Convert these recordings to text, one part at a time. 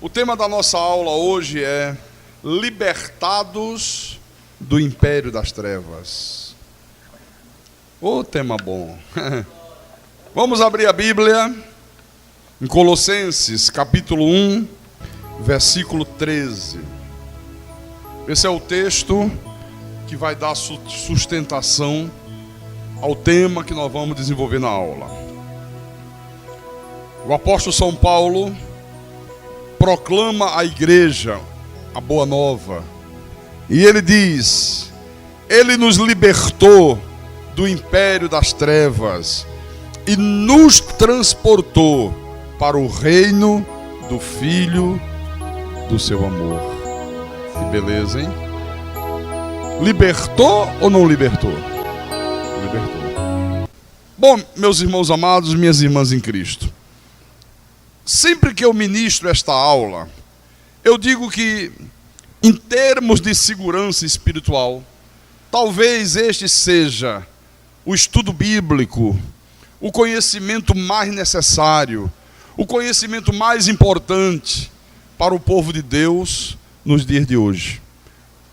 O tema da nossa aula hoje é Libertados do Império das Trevas. Ô, tema bom. Vamos abrir a Bíblia em Colossenses, capítulo 1, versículo 13. Esse é o texto que vai dar sustentação ao tema que nós vamos desenvolver na aula. O apóstolo São Paulo proclama à igreja a boa nova. E ele diz: ele nos libertou do império das trevas e nos transportou para o reino do Filho do seu amor. Que beleza, hein? Libertou ou não libertou? Libertou. Bom, meus irmãos amados, minhas irmãs em Cristo, sempre que eu ministro esta aula, eu digo que, em termos de segurança espiritual, talvez este seja o estudo bíblico, o conhecimento mais necessário, o conhecimento mais importante para o povo de Deus nos dias de hoje.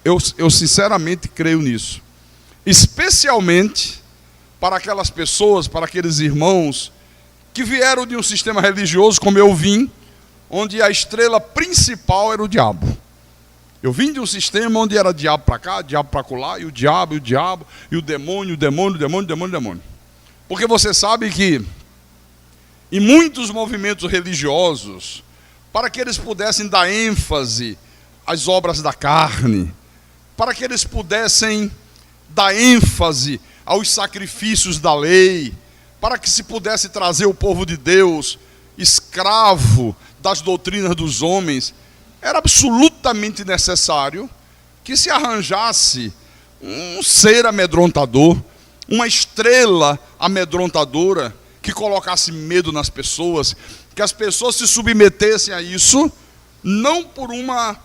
Eu sinceramente creio nisso. Especialmente para aquelas pessoas, para aqueles irmãos que vieram de um sistema religioso como eu vim, onde a estrela principal era o diabo. Eu vim de um sistema onde era diabo para cá, diabo para colar, e o diabo, e o demônio. Porque você sabe que em muitos movimentos religiosos, para que eles pudessem dar ênfase às obras da carne, para que eles pudessem dar ênfase aos sacrifícios da lei, para que se pudesse trazer o povo de Deus escravo das doutrinas dos homens, era absolutamente necessário que se arranjasse um ser amedrontador, uma estrela amedrontadora, que colocasse medo nas pessoas, que as pessoas se submetessem a isso, não por uma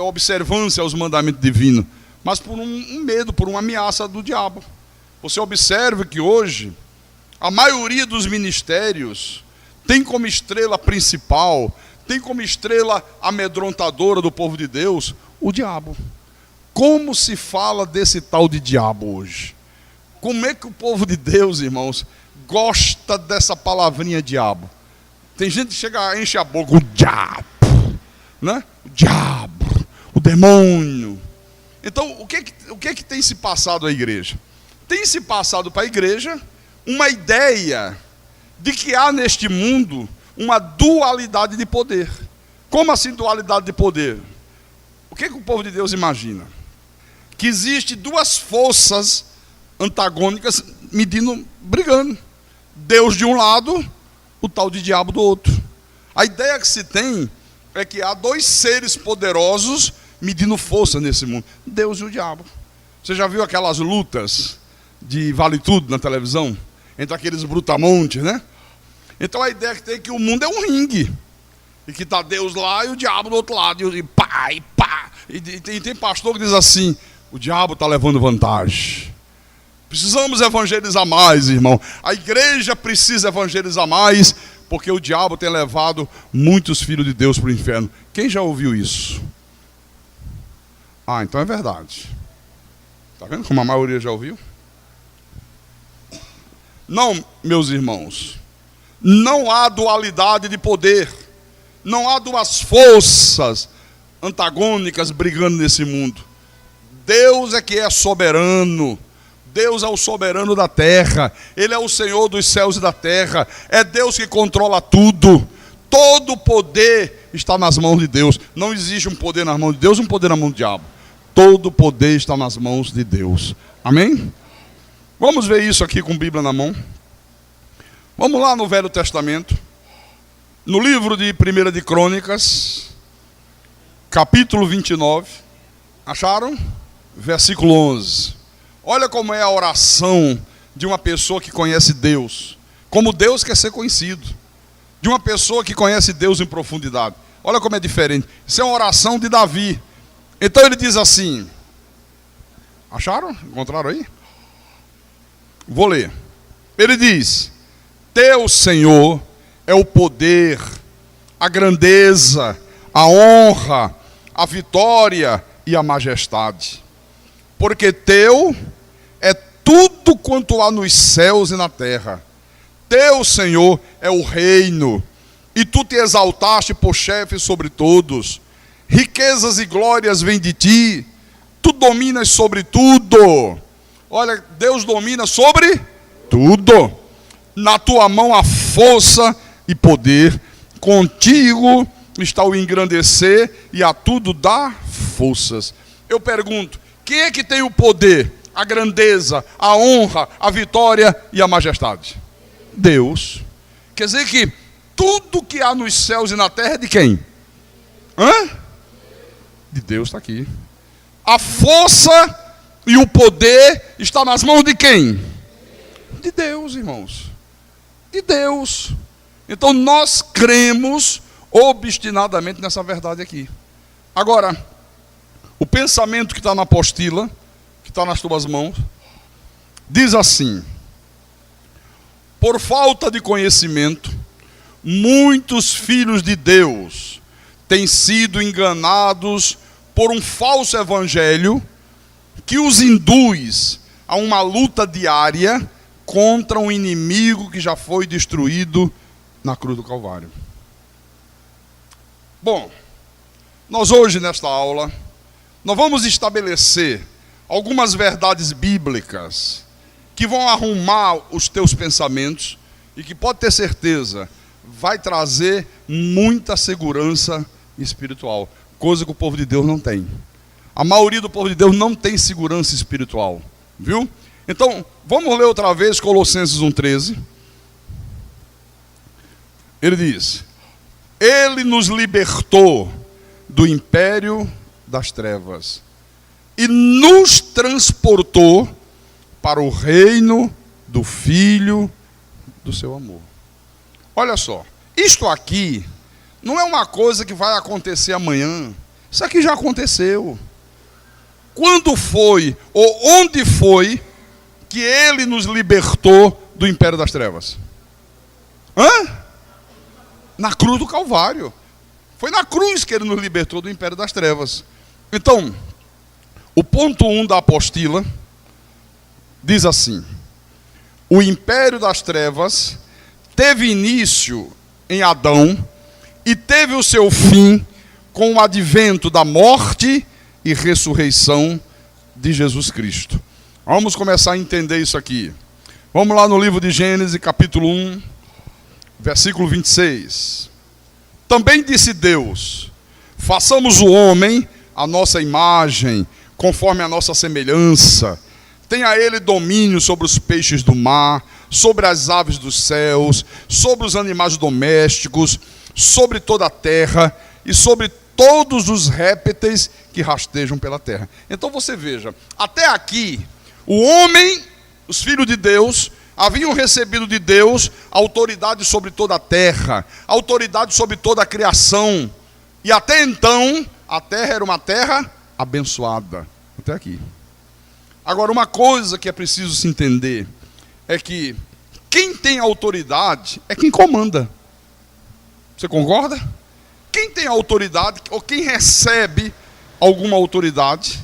observância aos mandamentos divinos, mas por um medo, por uma ameaça do diabo. Você observa que hoje a maioria dos ministérios tem como estrela principal, tem como estrela amedrontadora do povo de Deus, o diabo. Como se fala desse tal de diabo hoje? Como é que o povo de Deus, irmãos, gosta dessa palavrinha diabo? Tem gente que chega, enche a boca, o diabo, né? O diabo, o demônio. Então, o que é que tem se passado à igreja? Tem se passado para a igreja uma ideia de que há neste mundo uma dualidade de poder. Como assim dualidade de poder? O que é que o povo de Deus imagina? Que existe duas forças antagônicas brigando. Deus de um lado, o tal de diabo do outro. A ideia que se tem é que há dois seres poderosos medindo força nesse mundo: Deus e o diabo. Você já viu aquelas lutas de vale tudo na televisão? Entre aqueles brutamontes, né? Então a ideia que tem é que o mundo é um ringue. E que está Deus lá e o diabo do outro lado. E pá, e pá. E tem pastor que diz assim: o diabo está levando vantagem. Precisamos evangelizar mais, irmão. A igreja precisa evangelizar mais, porque o diabo tem levado muitos filhos de Deus para o inferno. Quem já ouviu isso? Ah, então é verdade. Está vendo como a maioria já ouviu? Não, meus irmãos, não há dualidade de poder, não há duas forças antagônicas brigando nesse mundo. Deus é que é soberano, Deus é o soberano da terra, Ele é o Senhor dos céus e da terra, é Deus que controla tudo, todo o poder está nas mãos de Deus. Não existe um poder nas mãos de Deus, um poder na mão do diabo. Todo o poder está nas mãos de Deus. Amém? Vamos ver isso aqui com a Bíblia na mão. Vamos lá no Velho Testamento, no livro de 1 de Crônicas, capítulo 29. Acharam? Versículo 11. Olha como é a oração de uma pessoa que conhece Deus, como Deus quer ser conhecido, de uma pessoa que conhece Deus em profundidade. Olha como é diferente. Isso é uma oração de Davi. Então ele diz assim, acharam? Encontraram aí? Vou ler. Ele diz: teu, Senhor, é o poder, a grandeza, a honra, a vitória e a majestade. Porque teu é tudo quanto há nos céus e na terra. Teu, Senhor, é o reino, e tu te exaltaste por chefe sobre todos. Riquezas e glórias vêm de ti, tu dominas sobre tudo. Olha, Deus domina sobre tudo. Na tua mão há força e poder, contigo está o engrandecer e a tudo dar forças. Eu pergunto, quem é que tem o poder, a grandeza, a honra, a vitória e a majestade? Deus. Quer dizer que tudo que há nos céus e na terra é de quem? De Deus, está aqui. A força e o poder está nas mãos de quem? De Deus, irmãos. De Deus. Então nós cremos obstinadamente nessa verdade aqui. Agora, o pensamento que está na apostila, que está nas tuas mãos, diz assim: por falta de conhecimento, muitos filhos de Deus têm sido enganados por um falso evangelho que os induz a uma luta diária contra um inimigo que já foi destruído na cruz do Calvário. Bom, nós hoje nesta aula, nós vamos estabelecer algumas verdades bíblicas que vão arrumar os teus pensamentos e que, pode ter certeza, vai trazer muita segurança espiritual, coisa que o povo de Deus não tem. A maioria do povo de Deus não tem segurança espiritual, viu? Então, vamos ler outra vez Colossenses 1,13. Ele diz: Ele nos libertou do império das trevas e nos transportou para o reino do Filho do seu amor. Olha só, isto aqui não é uma coisa que vai acontecer amanhã. Isso aqui já aconteceu. Quando foi, ou onde foi, que ele nos libertou do império das trevas? Na cruz do Calvário. Foi na cruz que ele nos libertou do império das trevas. Então, o ponto 1 da apostila diz assim: o império das trevas teve início em Adão e teve o seu fim com o advento da morte e ressurreição de Jesus Cristo. Vamos começar a entender isso aqui. Vamos lá no livro de Gênesis, capítulo 1, versículo 26. Também disse Deus: façamos o homem à nossa imagem, conforme a nossa semelhança. Tenha ele domínio sobre os peixes do mar, sobre as aves dos céus, sobre os animais domésticos, sobre toda a terra e sobre todos os répteis que rastejam pela terra. Então você veja, até aqui, o homem, os filhos de Deus, haviam recebido de Deus autoridade sobre toda a terra, autoridade sobre toda a criação. E até então, a terra era uma terra abençoada. Até aqui. Agora, uma coisa que é preciso se entender é que quem tem autoridade é quem comanda. Você concorda? Quem tem autoridade, ou quem recebe alguma autoridade,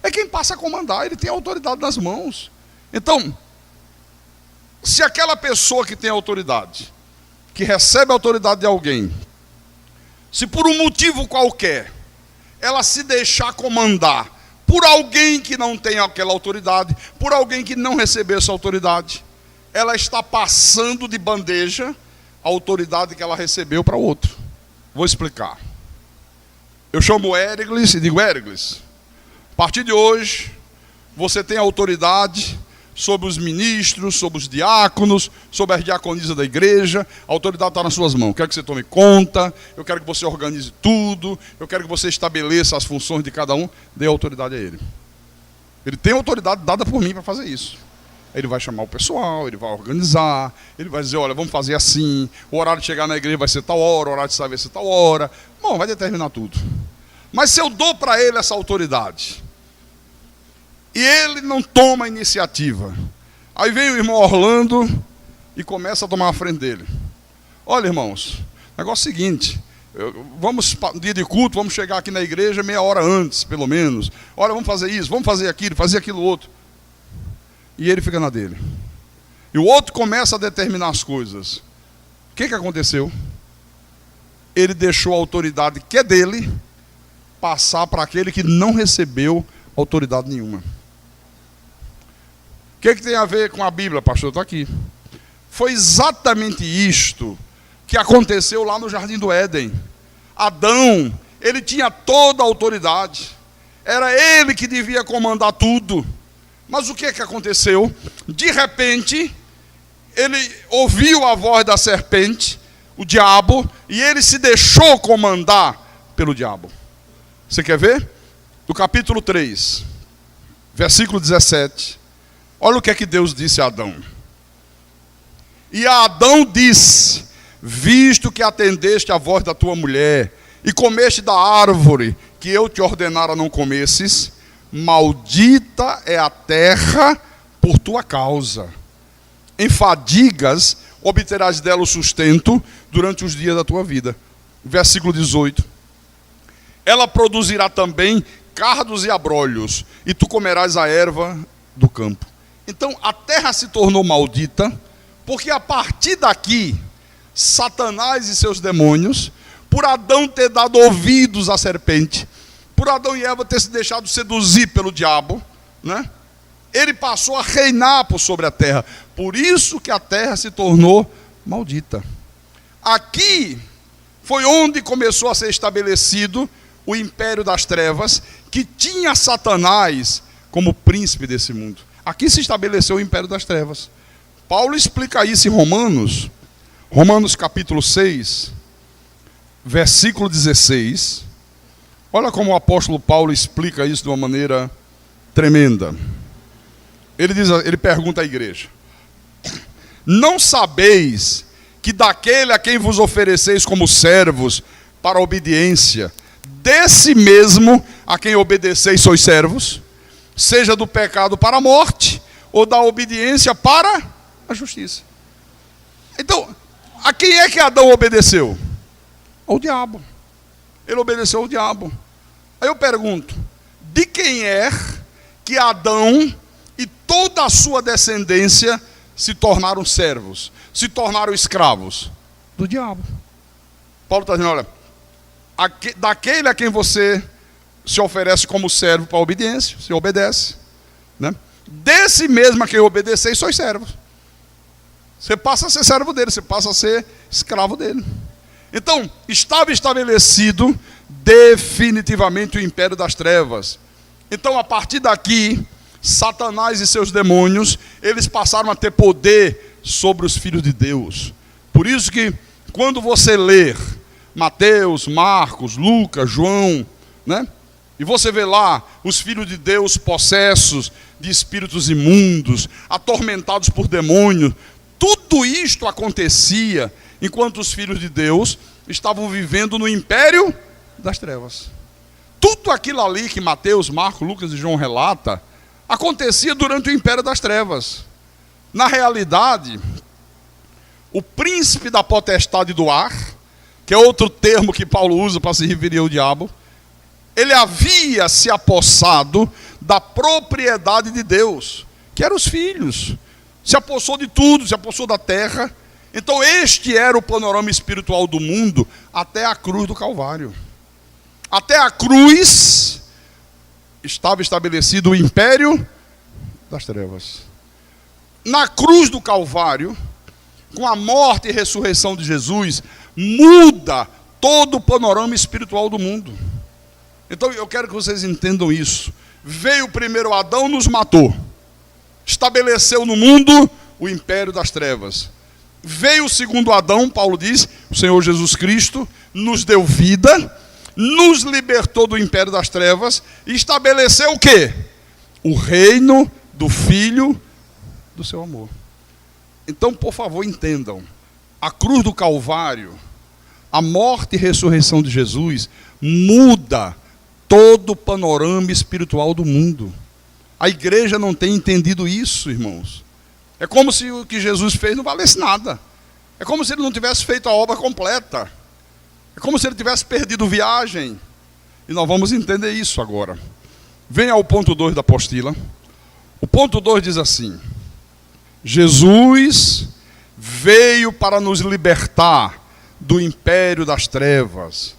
é quem passa a comandar. Ele tem a autoridade nas mãos. Então, se aquela pessoa que tem autoridade, que recebe a autoridade de alguém, se por um motivo qualquer, ela se deixar comandar por alguém que não tem aquela autoridade, por alguém que não recebeu essa autoridade, ela está passando de bandeja a autoridade que ela recebeu para outro. Vou explicar. Eu chamo Ériglis e digo: Ériglis, a partir de hoje, você tem autoridade sobre os ministros, sobre os diáconos, sobre as diaconisas da igreja. A autoridade está nas suas mãos. Eu quero que você tome conta, eu quero que você organize tudo, eu quero que você estabeleça as funções de cada um. Dê autoridade a ele. Ele tem autoridade dada por mim para fazer isso. Ele vai chamar o pessoal, ele vai organizar, ele vai dizer: olha, vamos fazer assim, o horário de chegar na igreja vai ser tal hora, o horário de sair vai ser tal hora. Bom, vai determinar tudo. Mas se eu dou para ele essa autoridade, e ele não toma a iniciativa, aí vem o irmão Orlando e começa a tomar a frente dele. Olha, irmãos, o negócio é o seguinte: Vamos, dia de culto, vamos chegar aqui na igreja meia hora antes, pelo menos. Olha, vamos fazer isso, vamos fazer aquilo outro. E ele fica na dele. E o outro começa a determinar as coisas. O que aconteceu? Ele deixou a autoridade que é dele passar para aquele que não recebeu autoridade nenhuma. O que tem a ver com a Bíblia, pastor? Está aqui. Foi exatamente isto que aconteceu lá no Jardim do Éden. Adão, ele tinha toda a autoridade. Era ele que devia comandar tudo. Mas o que aconteceu? De repente, ele ouviu a voz da serpente, o diabo, e ele se deixou comandar pelo diabo. Você quer ver? No capítulo 3, versículo 17. Olha o que é que Deus disse a Adão. E a Adão disse: visto que atendeste a voz da tua mulher, e comeste da árvore que eu te ordenara não comesses, maldita é a terra por tua causa. Em fadigas obterás dela o sustento durante os dias da tua vida. Versículo 18. Ela produzirá também cardos e abrolhos, e tu comerás a erva do campo. Então a terra se tornou maldita, porque a partir daqui, Satanás e seus demônios, por Adão ter dado ouvidos à serpente, por Adão e Eva ter se deixado seduzir pelo diabo, né? Ele passou a reinar por sobre a terra. Por isso que a terra se tornou maldita. Aqui foi onde começou a ser estabelecido o império das trevas, que tinha Satanás como príncipe desse mundo. Aqui se estabeleceu o império das trevas. Paulo explica isso em Romanos capítulo 6, versículo 16. Olha como o apóstolo Paulo explica isso de uma maneira tremenda. Ele pergunta à igreja: não sabeis que daquele a quem vos ofereceis como servos para a obediência, desse mesmo a quem obedeceis sois servos, seja do pecado para a morte, ou da obediência para a justiça? Então, a quem é que Adão obedeceu? Ao diabo. Ele obedeceu ao diabo. Aí eu pergunto: de quem é que Adão e toda a sua descendência se tornaram servos, se tornaram escravos? Do diabo. Paulo está dizendo: olha, daquele a quem você se oferece como servo para a obediência, você obedece, né? Desse mesmo a quem obedeceis, sois servos. Você passa a ser servo dele, você passa a ser escravo dele. Então, estava estabelecido definitivamente o império das trevas. Então, a partir daqui, Satanás e seus demônios, eles passaram a ter poder sobre os filhos de Deus. Por isso que, quando você ler Mateus, Marcos, Lucas, João, né? E você vê lá os filhos de Deus possessos de espíritos imundos, atormentados por demônios. Tudo isto acontecia enquanto os filhos de Deus estavam vivendo no império das trevas. Tudo aquilo ali que Mateus, Marcos, Lucas e João relata, acontecia durante o império das trevas. Na realidade, o príncipe da potestade do ar, que é outro termo que Paulo usa para se referir ao diabo, ele havia se apossado da propriedade de Deus, que eram os filhos. Se apossou de tudo, se apossou da terra. Então este era o panorama espiritual do mundo até a cruz do Calvário. Até a cruz estava estabelecido o império das trevas. Na cruz do Calvário, com a morte e ressurreição de Jesus, muda todo o panorama espiritual do mundo. Então eu quero que vocês entendam isso. Veio o primeiro Adão, nos matou. Estabeleceu no mundo o império das trevas. Veio o segundo Adão, Paulo diz, o Senhor Jesus Cristo, nos deu vida, nos libertou do império das trevas e estabeleceu o quê? O reino do Filho do seu amor. Então, por favor, entendam. A cruz do Calvário, a morte e ressurreição de Jesus, muda todo o panorama espiritual do mundo. A igreja não tem entendido isso, irmãos. É como se o que Jesus fez não valesse nada. É como se ele não tivesse feito a obra completa. É como se ele tivesse perdido viagem. E nós vamos entender isso agora. Venha ao ponto 2 da apostila. O ponto 2 diz assim: Jesus veio para nos libertar do império das trevas,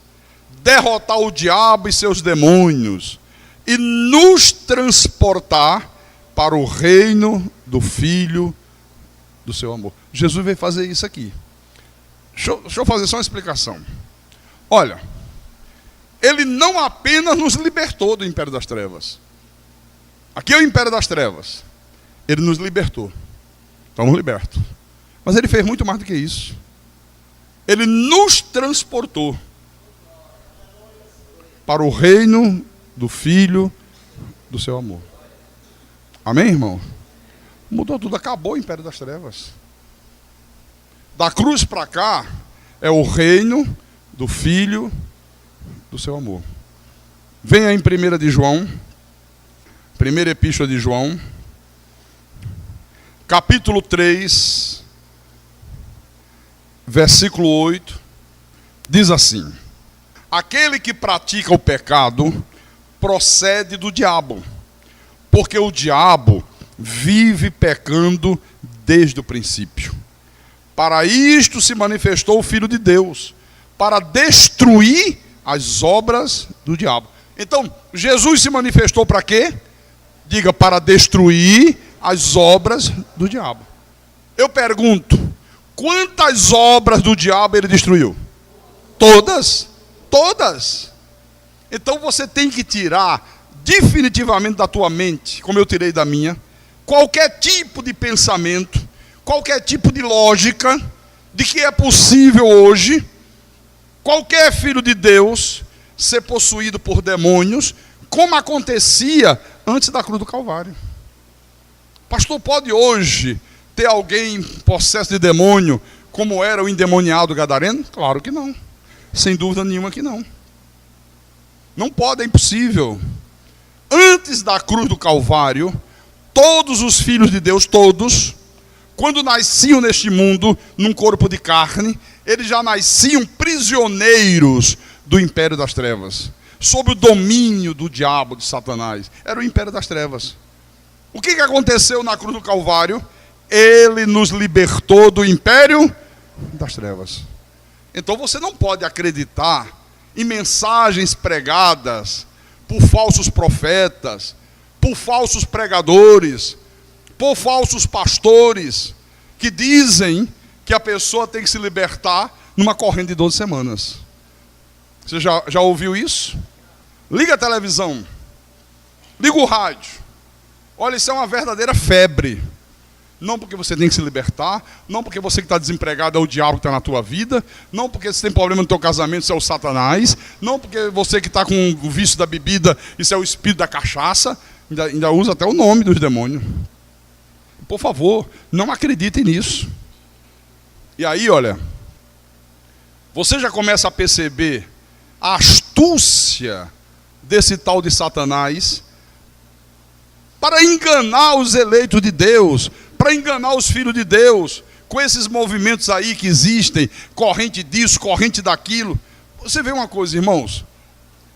derrotar o diabo e seus demônios e nos transportar para o reino do Filho do seu amor. Jesus veio fazer isso aqui. Deixa eu fazer só uma explicação. Olha, ele não apenas nos libertou do império das trevas. Aqui é o império das trevas. Ele nos libertou. Estamos libertos. Mas ele fez muito mais do que isso. Ele nos transportou para o reino do Filho do seu amor. Amém, irmão? Mudou tudo, acabou o império das trevas. Da cruz para cá é o reino do Filho do seu amor. Venha em 1 de João, primeira epístola de João, capítulo 3, versículo 8, diz assim: aquele que pratica o pecado procede do diabo, porque o diabo vive pecando desde o princípio. Para isto se manifestou o Filho de Deus, para destruir as obras do diabo. Então, Jesus se manifestou para quê? Diga, para destruir as obras do diabo. Eu pergunto, quantas obras do diabo ele destruiu? Todas? Todas. Então você tem que tirar definitivamente da tua mente, como eu tirei da minha, qualquer tipo de pensamento, qualquer tipo de lógica, de que é possível hoje, qualquer filho de Deus ser possuído por demônios, como acontecia antes da cruz do Calvário. Pastor, pode hoje ter alguém possesso de demônio, como era o endemoniado gadareno? Claro que não. Sem dúvida nenhuma que não. Não pode, é impossível. Antes da cruz do Calvário, todos os filhos de Deus, todos, quando nasciam neste mundo, num corpo de carne, eles já nasciam prisioneiros do império das trevas, sob o domínio do diabo, de Satanás. Era o império das trevas. O que aconteceu na cruz do Calvário? Ele nos libertou do império das trevas. Então você não pode acreditar em mensagens pregadas por falsos profetas, por falsos pregadores, por falsos pastores, que dizem que a pessoa tem que se libertar numa corrente de 12 semanas. Você já ouviu isso? Liga a televisão, liga o rádio. Olha, isso é uma verdadeira febre. Não porque você tem que se libertar, não porque você que está desempregado é o diabo que está na tua vida, não porque você tem problema no teu casamento, isso é o Satanás, não porque você que está com o vício da bebida, isso é o espírito da cachaça, ainda usa até o nome dos demônios. Por favor, não acreditem nisso. E aí, olha, você já começa a perceber a astúcia desse tal de Satanás para enganar os eleitos de Deus, para enganar os filhos de Deus, com esses movimentos aí que existem, corrente disso, corrente daquilo. Você vê uma coisa, irmãos,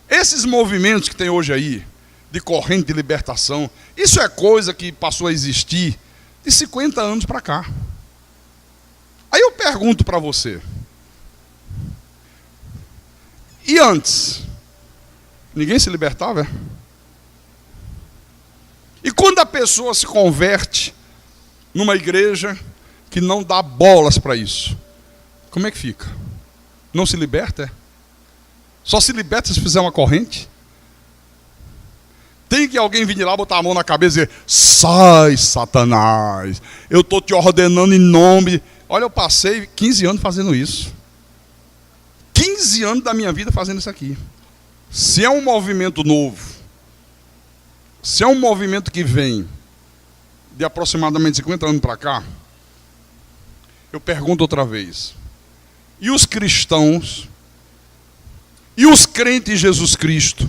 esses movimentos que tem hoje aí, de corrente de libertação, isso é coisa que passou a existir de 50 anos para cá. Aí eu pergunto para você, e antes? Ninguém se libertava, é? E quando a pessoa se converte numa igreja que não dá bolas para isso, como é que fica? Não se liberta, é? Só se liberta se fizer uma corrente? Tem que alguém vir de lá, botar a mão na cabeça e dizer: sai, Satanás, eu estou te ordenando em nome. Olha, eu passei 15 anos fazendo isso. 15 anos da minha vida fazendo isso aqui. Se é um movimento novo, se é um movimento que vem de aproximadamente 50 anos para cá, eu pergunto outra vez: e os cristãos, e os crentes em Jesus Cristo,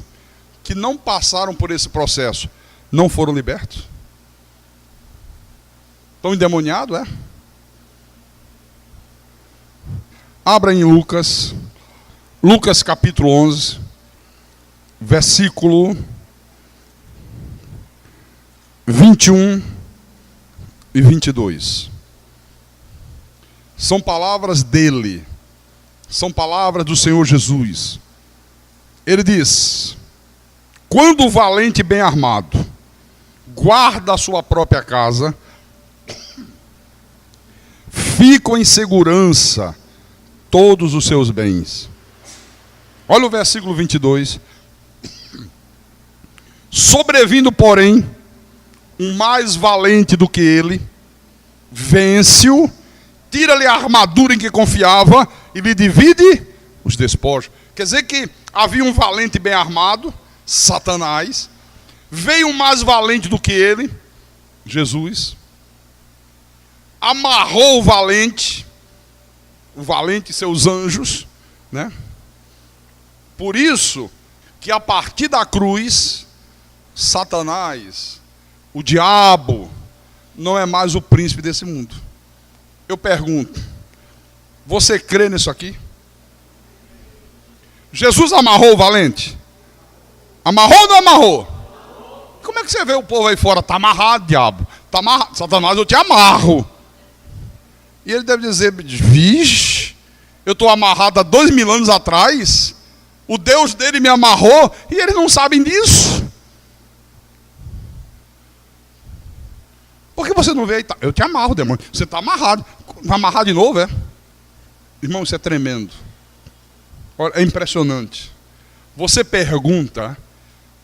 que não passaram por esse processo, não foram libertos? Estão endemoniados, é? Abra em Lucas, Lucas capítulo 11, versículo 21 e 22. São palavras dele, são palavras do Senhor Jesus. Ele diz: quando o valente bem armado guarda a sua própria casa, ficam em segurança todos os seus bens. Olha o versículo 22. Sobrevindo, porém, um mais valente do que ele, vence-o, tira-lhe a armadura em que confiava e lhe divide os despojos. Quer dizer que havia um valente bem armado, Satanás, veio um mais valente do que ele, Jesus, amarrou o valente e seus anjos, né? Por isso que a partir da cruz, Satanás, o diabo, não é mais o príncipe desse mundo. Eu pergunto, você crê nisso aqui? Jesus amarrou o valente? Amarrou ou não amarrou? Como é que você vê o povo aí fora? Está amarrado, diabo. Tá amarrado. Satanás, eu te amarro. E ele deve dizer, vixe, eu estou amarrado há 2000 anos atrás, o Deus dele me amarrou, e eles não sabem disso. Por que você não vê aí? Eu te amarro, demônio. Você está amarrado. Vai amarrar de novo, é? Irmão, isso é tremendo. Olha, é impressionante. Você pergunta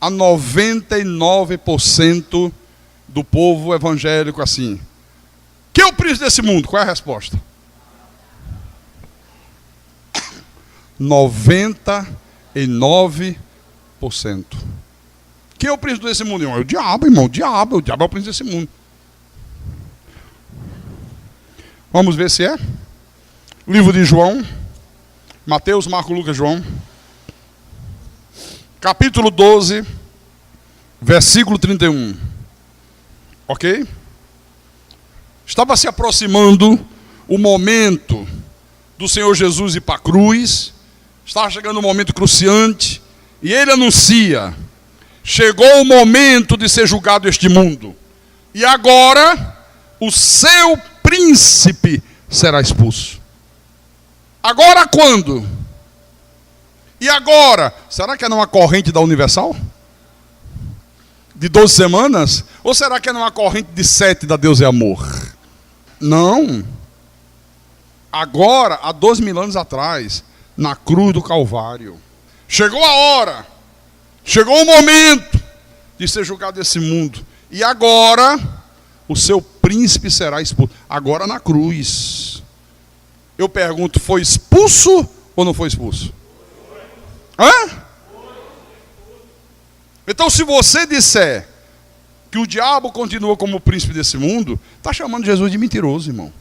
a 99% do povo evangélico assim: quem é o príncipe desse mundo? Qual é a resposta? 99%. Quem é o príncipe desse mundo, irmão? É o diabo, irmão. O diabo é o príncipe desse mundo. Vamos ver se é. Livro de João, Mateus, Marcos, Lucas, João. Capítulo 12, versículo 31. Ok? Estava se aproximando o momento do Senhor Jesus ir para a cruz. Estava chegando o momento cruciante. E ele anuncia: chegou o momento de ser julgado este mundo. E agora, o seu príncipe será expulso. Agora quando? E agora? Será que é numa corrente da Universal? De 12 semanas? Ou será que é numa corrente de 7 da Deus é Amor? Não. Agora, há 2000 anos atrás, na cruz do Calvário, chegou a hora, chegou o momento de ser julgado esse mundo. E agora, o seu príncipe será expulso. Agora na cruz. Eu pergunto, foi expulso ou não foi expulso? Hã? Então, se você disser que o diabo continua como príncipe desse mundo, está chamando Jesus de mentiroso, irmão.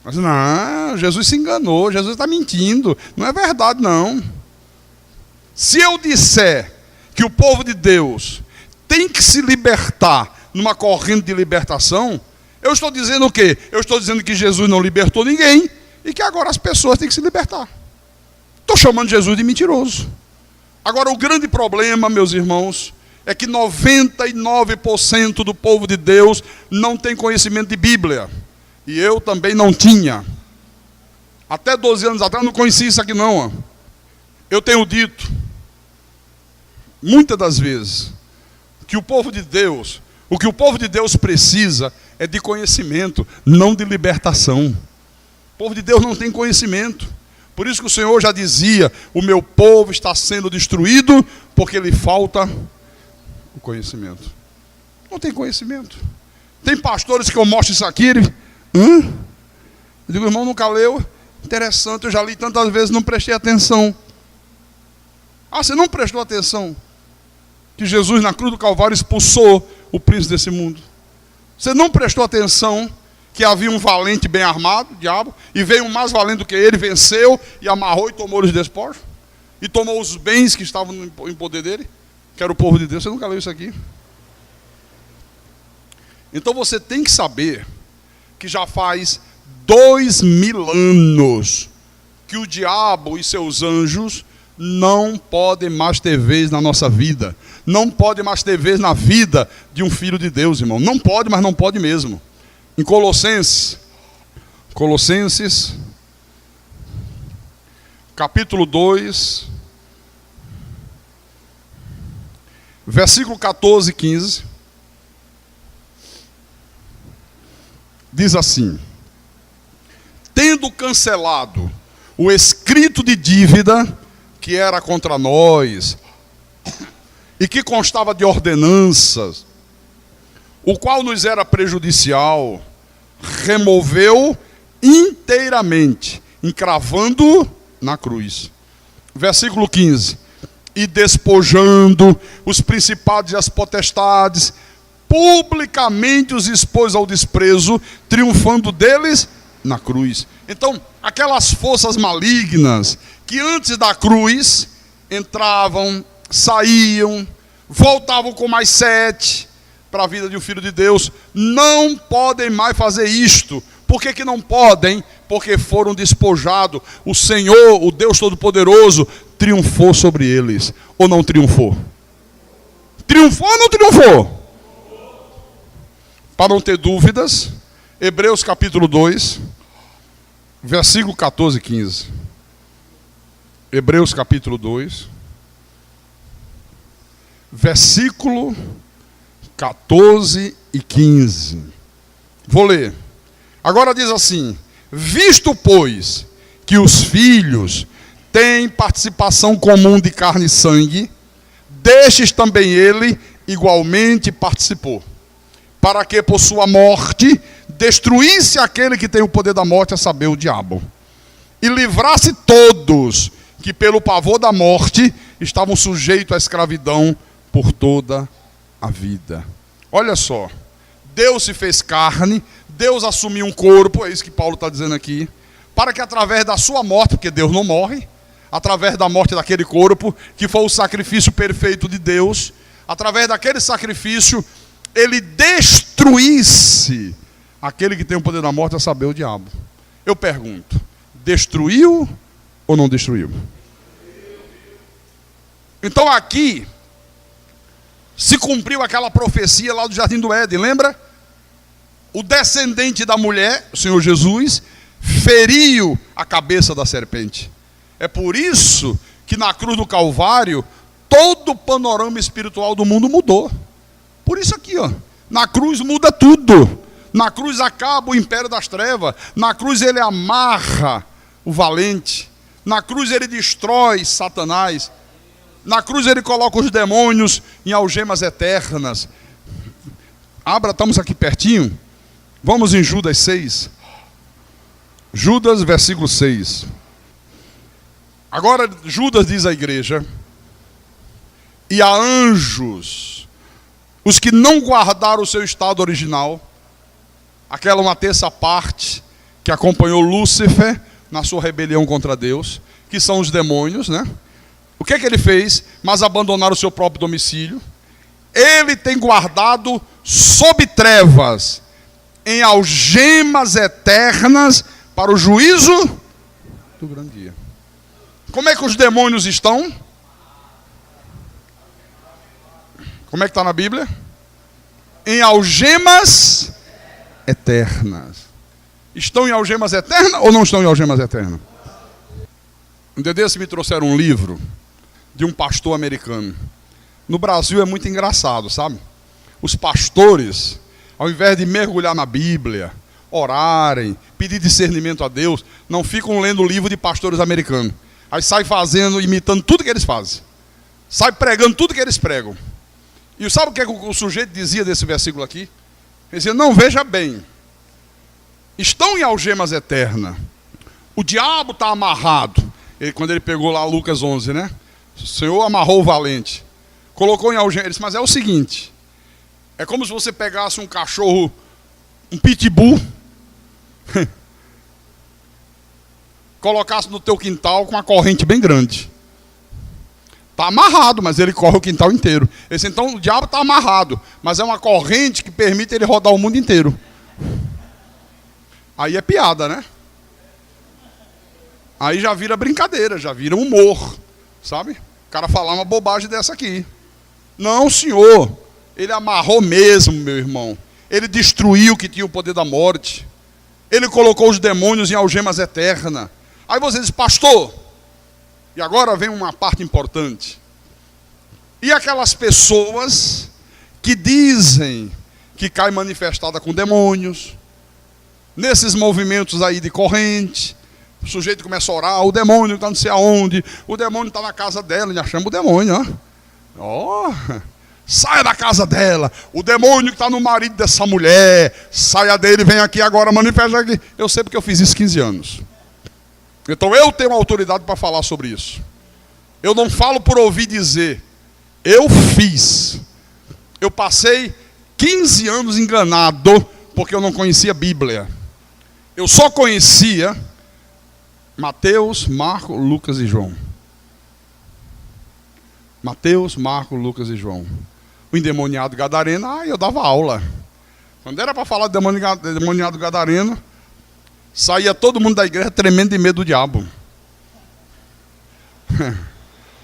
Mas não, Jesus se enganou, Jesus está mentindo. Não é verdade, não. Se eu disser que o povo de Deus tem que se libertar numa corrente de libertação, eu estou dizendo o quê? Eu estou dizendo que Jesus não libertou ninguém e que agora as pessoas têm que se libertar. Estou chamando Jesus de mentiroso. Agora, o grande problema, meus irmãos, é que 99% do povo de Deus não tem conhecimento de Bíblia. E eu também não tinha. Até 12 anos atrás eu não conhecia isso aqui não. Ó. Eu tenho dito, muitas das vezes, que o povo de Deus, o que o povo de Deus precisa é de conhecimento, não de libertação. O povo de Deus não tem conhecimento. Por isso que o Senhor já dizia: o meu povo está sendo destruído porque lhe falta o conhecimento. Não tem conhecimento. Tem pastores que eu mostro isso aqui, ele... Eu digo, irmão, nunca leu? Interessante, eu já li tantas vezes, não prestei atenção. Ah, você não prestou atenção que Jesus na cruz do Calvário expulsou o príncipe desse mundo? Você não prestou atenção que havia um valente bem armado, o diabo, e veio um mais valente do que ele, venceu e amarrou e tomou os despojos, e tomou os bens que estavam em poder dele, que era o povo de Deus? Você nunca leu isso aqui? Então você tem que saber que já faz 2000 anos que o diabo e seus anjos não podem mais ter vez na nossa vida. Não pode mais ter vez na vida de um filho de Deus, irmão. Não pode, mas não pode mesmo. Em Colossenses, capítulo 2, versículo 14 e 15, diz assim: tendo cancelado o escrito de dívida que era contra nós e que constava de ordenanças, o qual nos era prejudicial, removeu inteiramente, encravando na cruz. Versículo 15: e despojando os principados e as potestades, publicamente os expôs ao desprezo, triunfando deles na cruz. Então, aquelas forças malignas que antes da cruz entravam, saíam, voltavam com mais sete para a vida de um filho de Deus, não podem mais fazer isto. Por que não podem? Porque foram despojados. O Senhor, o Deus Todo-Poderoso, triunfou sobre eles. Ou não triunfou? Triunfou ou não triunfou? Para não ter dúvidas, Hebreus capítulo 2, versículo 14 e 15. Hebreus capítulo 2, versículo 14 e 15. Vou ler. Agora diz assim: visto, pois, que os filhos têm participação comum de carne e sangue, destes também ele igualmente participou, para que por sua morte destruísse aquele que tem o poder da morte, a saber, o diabo, e livrasse todos que pelo pavor da morte estavam sujeitos à escravidão por toda a vida. Olha só, Deus se fez carne, Deus assumiu um corpo, é isso que Paulo está dizendo aqui, para que através da sua morte, porque Deus não morre, através da morte daquele corpo, que foi o sacrifício perfeito de Deus, através daquele sacrifício, ele destruísse aquele que tem o poder da morte, a saber, o diabo. Eu pergunto, destruiu ou não destruiu? Então aqui se cumpriu aquela profecia lá do Jardim do Éden, lembra? O descendente da mulher, o Senhor Jesus, feriu a cabeça da serpente. É por isso que na cruz do Calvário, todo o panorama espiritual do mundo mudou. Por isso aqui, ó, na cruz muda tudo. Na cruz acaba o império das trevas. Na cruz ele amarra o valente. Na cruz ele destrói Satanás. Na cruz ele coloca os demônios em algemas eternas. Abra, estamos aqui pertinho. Vamos em Judas 6. Judas, versículo 6. Agora, Judas diz à igreja: e a anjos, os que não guardaram o seu estado original, aquela uma terça parte que acompanhou Lúcifer na sua rebelião contra Deus, que são os demônios, né? O que é que ele fez? Mas abandonaram o seu próprio domicílio. Ele tem guardado sob trevas, em algemas eternas, para o juízo do grande dia. Como é que os demônios estão? Como é que está na Bíblia? Em algemas eternas. Estão em algemas eternas ou não estão em algemas eternas? Um dia desse me trouxeram um livro de um pastor americano. No Brasil é muito engraçado, sabe? Os pastores, ao invés de mergulhar na Bíblia, orarem, pedir discernimento a Deus, não ficam lendo o livro de pastores americanos. Aí sai fazendo, imitando tudo que eles fazem. Sai pregando tudo que eles pregam. E sabe o que o sujeito dizia desse versículo aqui? Ele dizia: não, veja bem, estão em algemas eternas. O diabo está amarrado. Quando ele pegou lá Lucas 11, né? O Senhor amarrou o valente. Colocou em algemas. Ele disse: mas é o seguinte, é como se você pegasse um cachorro, um pitbull, colocasse no teu quintal com uma corrente bem grande. Está amarrado, mas ele corre o quintal inteiro. Esse, então o diabo está amarrado, mas é uma corrente que permite ele rodar o mundo inteiro. Aí é piada, né? Aí já vira brincadeira, já vira humor, sabe? O cara falar uma bobagem dessa aqui. Não, senhor. Ele amarrou mesmo, meu irmão. Ele destruiu o que tinha o poder da morte. Ele colocou os demônios em algemas eternas. Aí você diz, pastor, e agora vem uma parte importante. E aquelas pessoas que dizem que cai manifestada com demônios, nesses movimentos aí de corrente, o sujeito começa a orar, o demônio está não sei aonde, o demônio está na casa dela, já chama o demônio, ó. Saia da casa dela, o demônio que está no marido dessa mulher, saia dele, vem aqui agora, manifesta aqui. Eu sei porque eu fiz isso 15 anos. Então eu tenho autoridade para falar sobre isso. Eu não falo por ouvir dizer, eu fiz. Eu passei 15 anos enganado, porque eu não conhecia a Bíblia. Eu só conhecia Mateus, Marcos, Lucas e João. Mateus, Marcos, Lucas e João. O endemoniado gadareno, eu dava aula. Quando era para falar de demoniado gadareno, saía todo mundo da igreja tremendo de medo do diabo.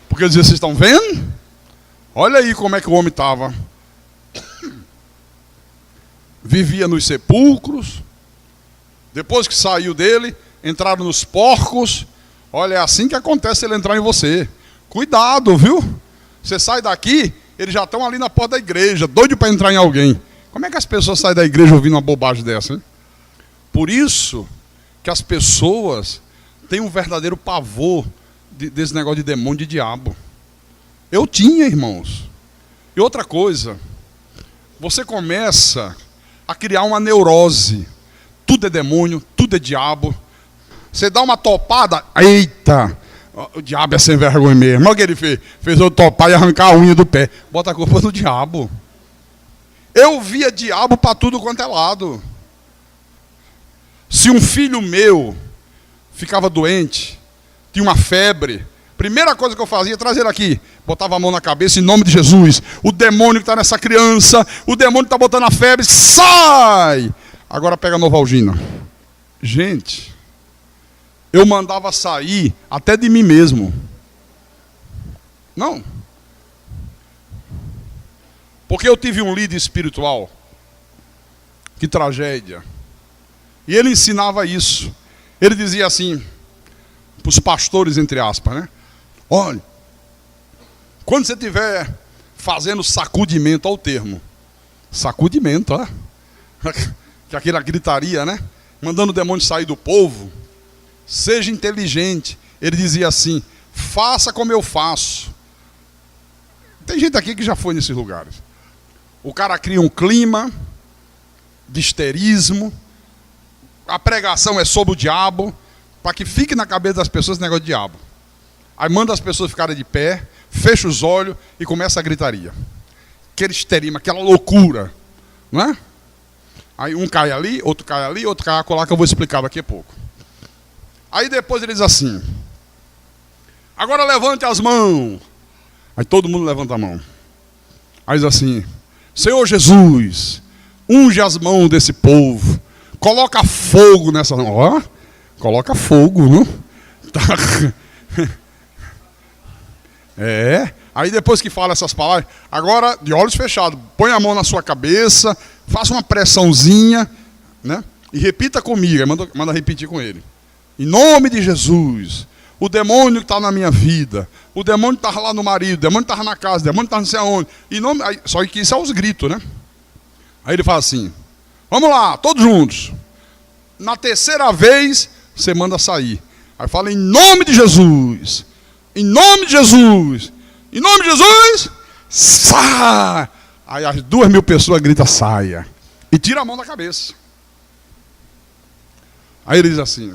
Porque eu dizia, vocês estão vendo? Olha aí como é que o homem estava. Vivia nos sepulcros. Depois que saiu dele, entraram nos porcos. Olha, é assim que acontece ele entrar em você. Cuidado, viu? Você sai daqui, eles já estão ali na porta da igreja, doido para entrar em alguém. Como é que as pessoas saem da igreja ouvindo uma bobagem dessa, hein? Por isso que as pessoas têm um verdadeiro pavor desse negócio de demônio, de diabo. Eu tinha, irmãos. E outra coisa, você começa a criar uma neurose. Tudo é demônio, tudo é diabo. Você dá uma topada, eita, o diabo é sem vergonha mesmo. Olha o que ele fez. Fez eu topar e arrancar a unha do pé. Bota a culpa no diabo. Eu via diabo para tudo quanto é lado. Se um filho meu ficava doente, tinha uma febre, primeira coisa que eu fazia, trazer ele aqui. Botava a mão na cabeça, em nome de Jesus. O demônio que está nessa criança, o demônio que está botando a febre, sai! Agora pega a Novalgina. Gente, eu mandava sair até de mim mesmo. Não. Porque eu tive um líder espiritual. Que tragédia. E ele ensinava isso. Ele dizia assim, para os pastores, entre aspas, né? Olha, quando você estiver fazendo sacudimento, olha o termo. Sacudimento, ó. Que aquela gritaria, né? Mandando o demônio sair do povo. Seja inteligente. Ele dizia assim, faça como eu faço. Tem gente aqui que já foi nesses lugares. O cara cria um clima de histerismo. A pregação é sobre o diabo, para que fique na cabeça das pessoas esse negócio de diabo. Aí manda as pessoas ficarem de pé, fecha os olhos e começa a gritaria. Aquele histerismo, aquela loucura. Não é? Aí um cai ali, outro cai acolá, que eu vou explicar daqui a pouco. Aí depois ele diz assim, agora levante as mãos. Aí todo mundo levanta a mão. Aí diz assim, Senhor Jesus, unge as mãos desse povo. Coloca fogo nessa... Ó, coloca fogo, não? Tá. Aí depois que fala essas palavras, agora de olhos fechados, põe a mão na sua cabeça, faça uma pressãozinha, né? E repita comigo, manda repetir com ele. Em nome de Jesus, o demônio que está na minha vida, o demônio que estava lá no marido, o demônio que estava na casa, o demônio que estava não sei aonde. Só que isso é os gritos, né? Aí ele fala assim, vamos lá, todos juntos. Na terceira vez, você manda sair. Aí fala, em nome de Jesus. Em nome de Jesus. Em nome de Jesus, sai. Aí as 2.000 pessoas gritam, saia. E tira a mão da cabeça. Aí ele diz assim,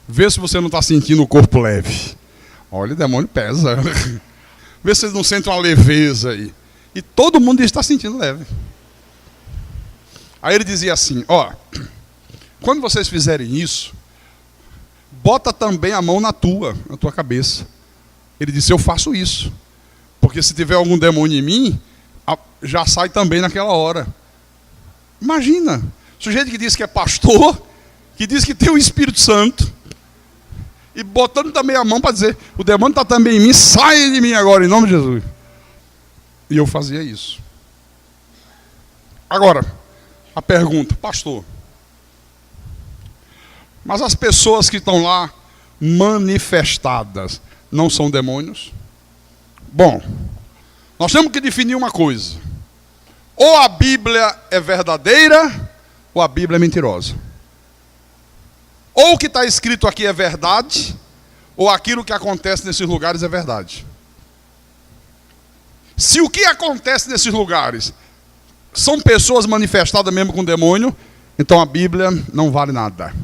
vê se você não está sentindo o corpo leve. Olha, o demônio pesa. Vê se vocês não sentem uma leveza aí. E todo mundo está sentindo leve. Aí ele dizia assim, ó, quando vocês fizerem isso, bota também a mão na tua cabeça. Ele disse, eu faço isso. Porque se tiver algum demônio em mim, já sai também naquela hora. Imagina, sujeito que diz que é pastor, que diz que tem o Espírito Santo, e botando também a mão para dizer, o demônio está também em mim, sai de mim agora, em nome de Jesus. E eu fazia isso. Agora, a pergunta, pastor, mas as pessoas que estão lá manifestadas não são demônios? Bom, nós temos que definir uma coisa. Ou a Bíblia é verdadeira, ou a Bíblia é mentirosa. Ou o que está escrito aqui é verdade, ou aquilo que acontece nesses lugares é verdade. Se o que acontece nesses lugares são pessoas manifestadas mesmo com demônio, então a Bíblia não vale nada.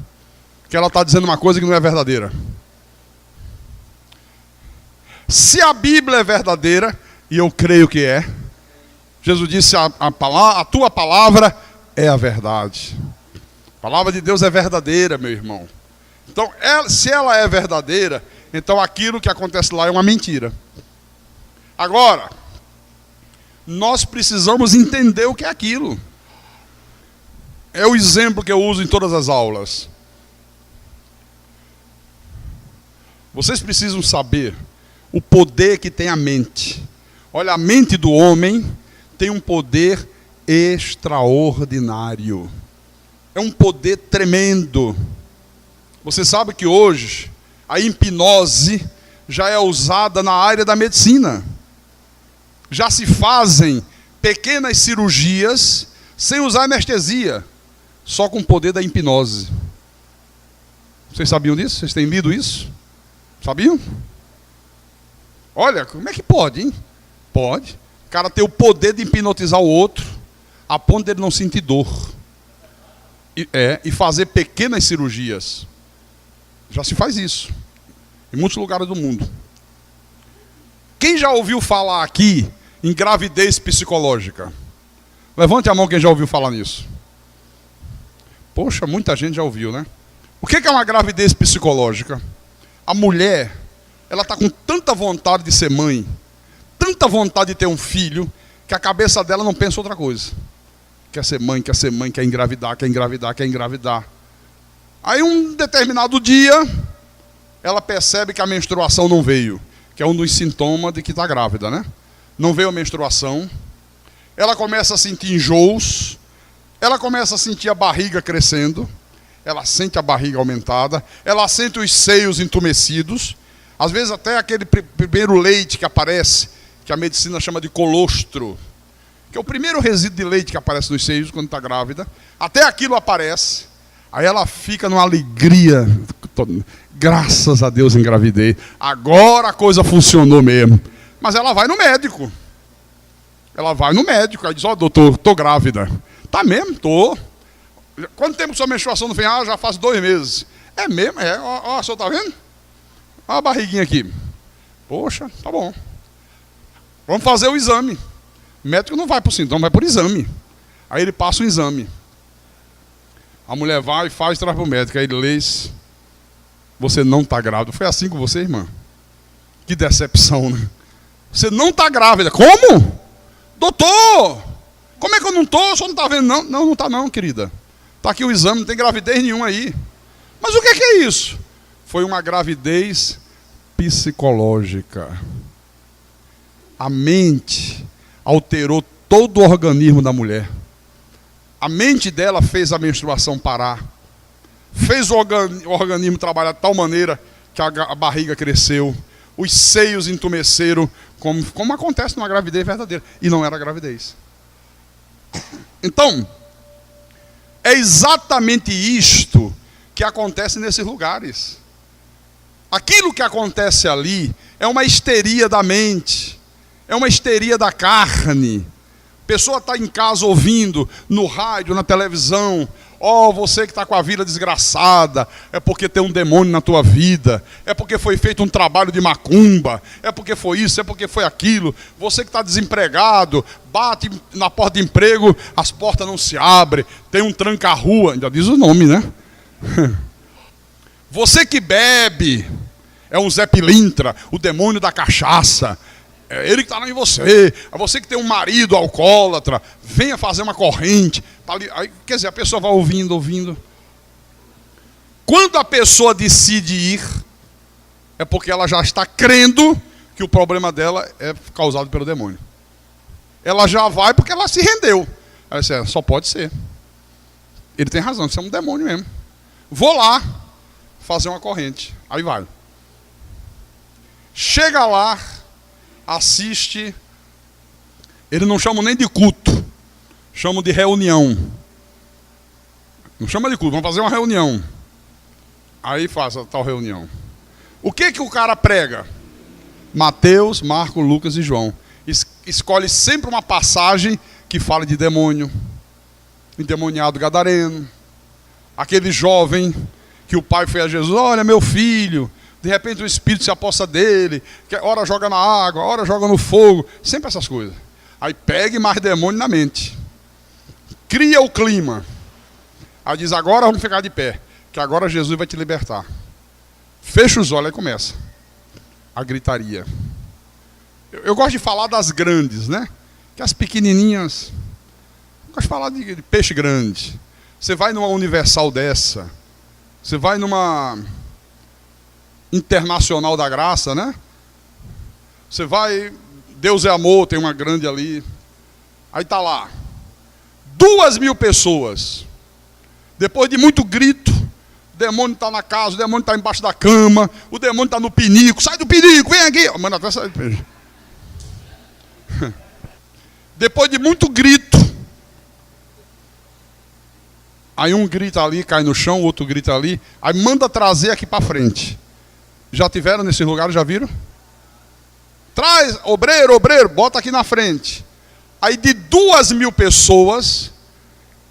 Porque ela está dizendo uma coisa que não é verdadeira. Se a Bíblia é verdadeira, e eu creio que é, Jesus disse, a tua palavra é a verdade. A palavra de Deus é verdadeira, meu irmão. Então, se ela é verdadeira, então aquilo que acontece lá é uma mentira. Agora, nós precisamos entender o que é aquilo. É o exemplo que eu uso em todas as aulas. Vocês precisam saber o poder que tem a mente. Olha, a mente do homem tem um poder extraordinário. É um poder tremendo. Você sabe que hoje a hipnose já é usada na área da medicina. Já se fazem pequenas cirurgias sem usar anestesia, só com o poder da hipnose. Vocês sabiam disso? Vocês têm lido isso? Sabiam? Olha, como é que pode, hein? Pode. O cara tem o poder de hipnotizar o outro, a ponto de ele não sentir dor. E fazer pequenas cirurgias. Já se faz isso. Em muitos lugares do mundo. Quem já ouviu falar aqui em gravidez psicológica? Levante a mão quem já ouviu falar nisso. Poxa, muita gente já ouviu, né? O que é uma gravidez psicológica? A mulher, ela está com tanta vontade de ser mãe, tanta vontade de ter um filho, que a cabeça dela não pensa outra coisa. Quer ser mãe, quer engravidar, quer engravidar, quer engravidar. Aí um determinado dia, ela percebe que a menstruação não veio, que é um dos sintomas de que está grávida, né? Não veio a menstruação, ela começa a sentir enjoos, ela começa a sentir a barriga crescendo, ela sente a barriga aumentada, ela sente os seios entumecidos, às vezes até aquele primeiro leite que aparece, que a medicina chama de colostro, que é o primeiro resíduo de leite que aparece nos seios quando está grávida, até aquilo aparece, aí ela fica numa alegria, graças a Deus engravidei, agora a coisa funcionou mesmo, mas ela vai no médico, aí diz, doutor, estou grávida, tá mesmo? Estou. Quanto tempo sua menstruação não vem? Já faz 2 meses. É mesmo? Ó, o senhor está vendo? Olha a barriguinha aqui. Poxa, tá bom. Vamos fazer o exame. O médico não vai por sintoma, vai por exame. Aí ele passa o exame. A mulher vai e faz e traz para o médico. Aí ele lê, você não está grávida. Foi assim com você, irmã? Que decepção, né? Você não está grávida. Como? Doutor, como é que eu não estou? O senhor não está vendo? Não, não está não, querida. Está aqui o exame, não tem gravidez nenhuma aí. Mas o que é isso? Foi uma gravidez psicológica. A mente alterou todo o organismo da mulher. A mente dela fez a menstruação parar. Fez o organismo trabalhar de tal maneira que a barriga cresceu. Os seios entumeceram, como acontece numa gravidez verdadeira. E não era gravidez. Então, é exatamente isto que acontece nesses lugares. Aquilo que acontece ali é uma histeria da mente, é uma histeria da carne. A pessoa está em casa ouvindo, no rádio, na televisão, você que está com a vida desgraçada, é porque tem um demônio na tua vida, é porque foi feito um trabalho de macumba, é porque foi isso, é porque foi aquilo. Você que está desempregado, bate na porta de emprego, as portas não se abrem, tem um tranca-rua, ainda diz o nome, né? Você que bebe, é um Zé Pilintra, o demônio da cachaça, é ele que está em você. É você que tem um marido alcoólatra, venha fazer uma corrente. Aí, quer dizer, a pessoa vai ouvindo. Quando a pessoa decide ir, é porque ela já está crendo que o problema dela é causado pelo demônio. Ela já vai porque ela se rendeu. Ela disse, só pode ser. Ele tem razão, isso é um demônio mesmo. Vou lá fazer uma corrente. Aí vai. Chega lá, assiste. Eles não chamam nem de culto, chamam de reunião. Não chama de culto, vamos fazer uma reunião. Aí faz a tal reunião. O que o cara prega? Mateus, Marcos, Lucas e João. Escolhe sempre uma passagem que fala de demônio, endemoniado gadareno, aquele jovem que o pai foi a Jesus, olha meu filho, de repente o espírito se aposta dele, que ora joga na água, ora joga no fogo, sempre essas coisas. Aí pegue mais demônio na mente, cria o clima, aí diz, agora vamos ficar de pé, que agora Jesus vai te libertar. Fecha os olhos e começa a gritaria. Eu gosto de falar das grandes, né? Que as pequenininhas, eu gosto de falar de peixe grande. Você vai numa universal dessa, você vai numa internacional da graça, né? Você vai, Deus é amor, tem uma grande ali. Aí tá lá, 2.000 pessoas. Depois de muito grito, o demônio está na casa, o demônio está embaixo da cama, o demônio está no pinico, sai do pinico, vem aqui. Mano, até sai do pinico. Depois de muito grito, aí um grita ali, cai no chão, o outro grita ali, aí manda trazer aqui para frente. Já tiveram nesse lugar, já viram? Traz, obreiro, bota aqui na frente. Aí de 2.000 pessoas,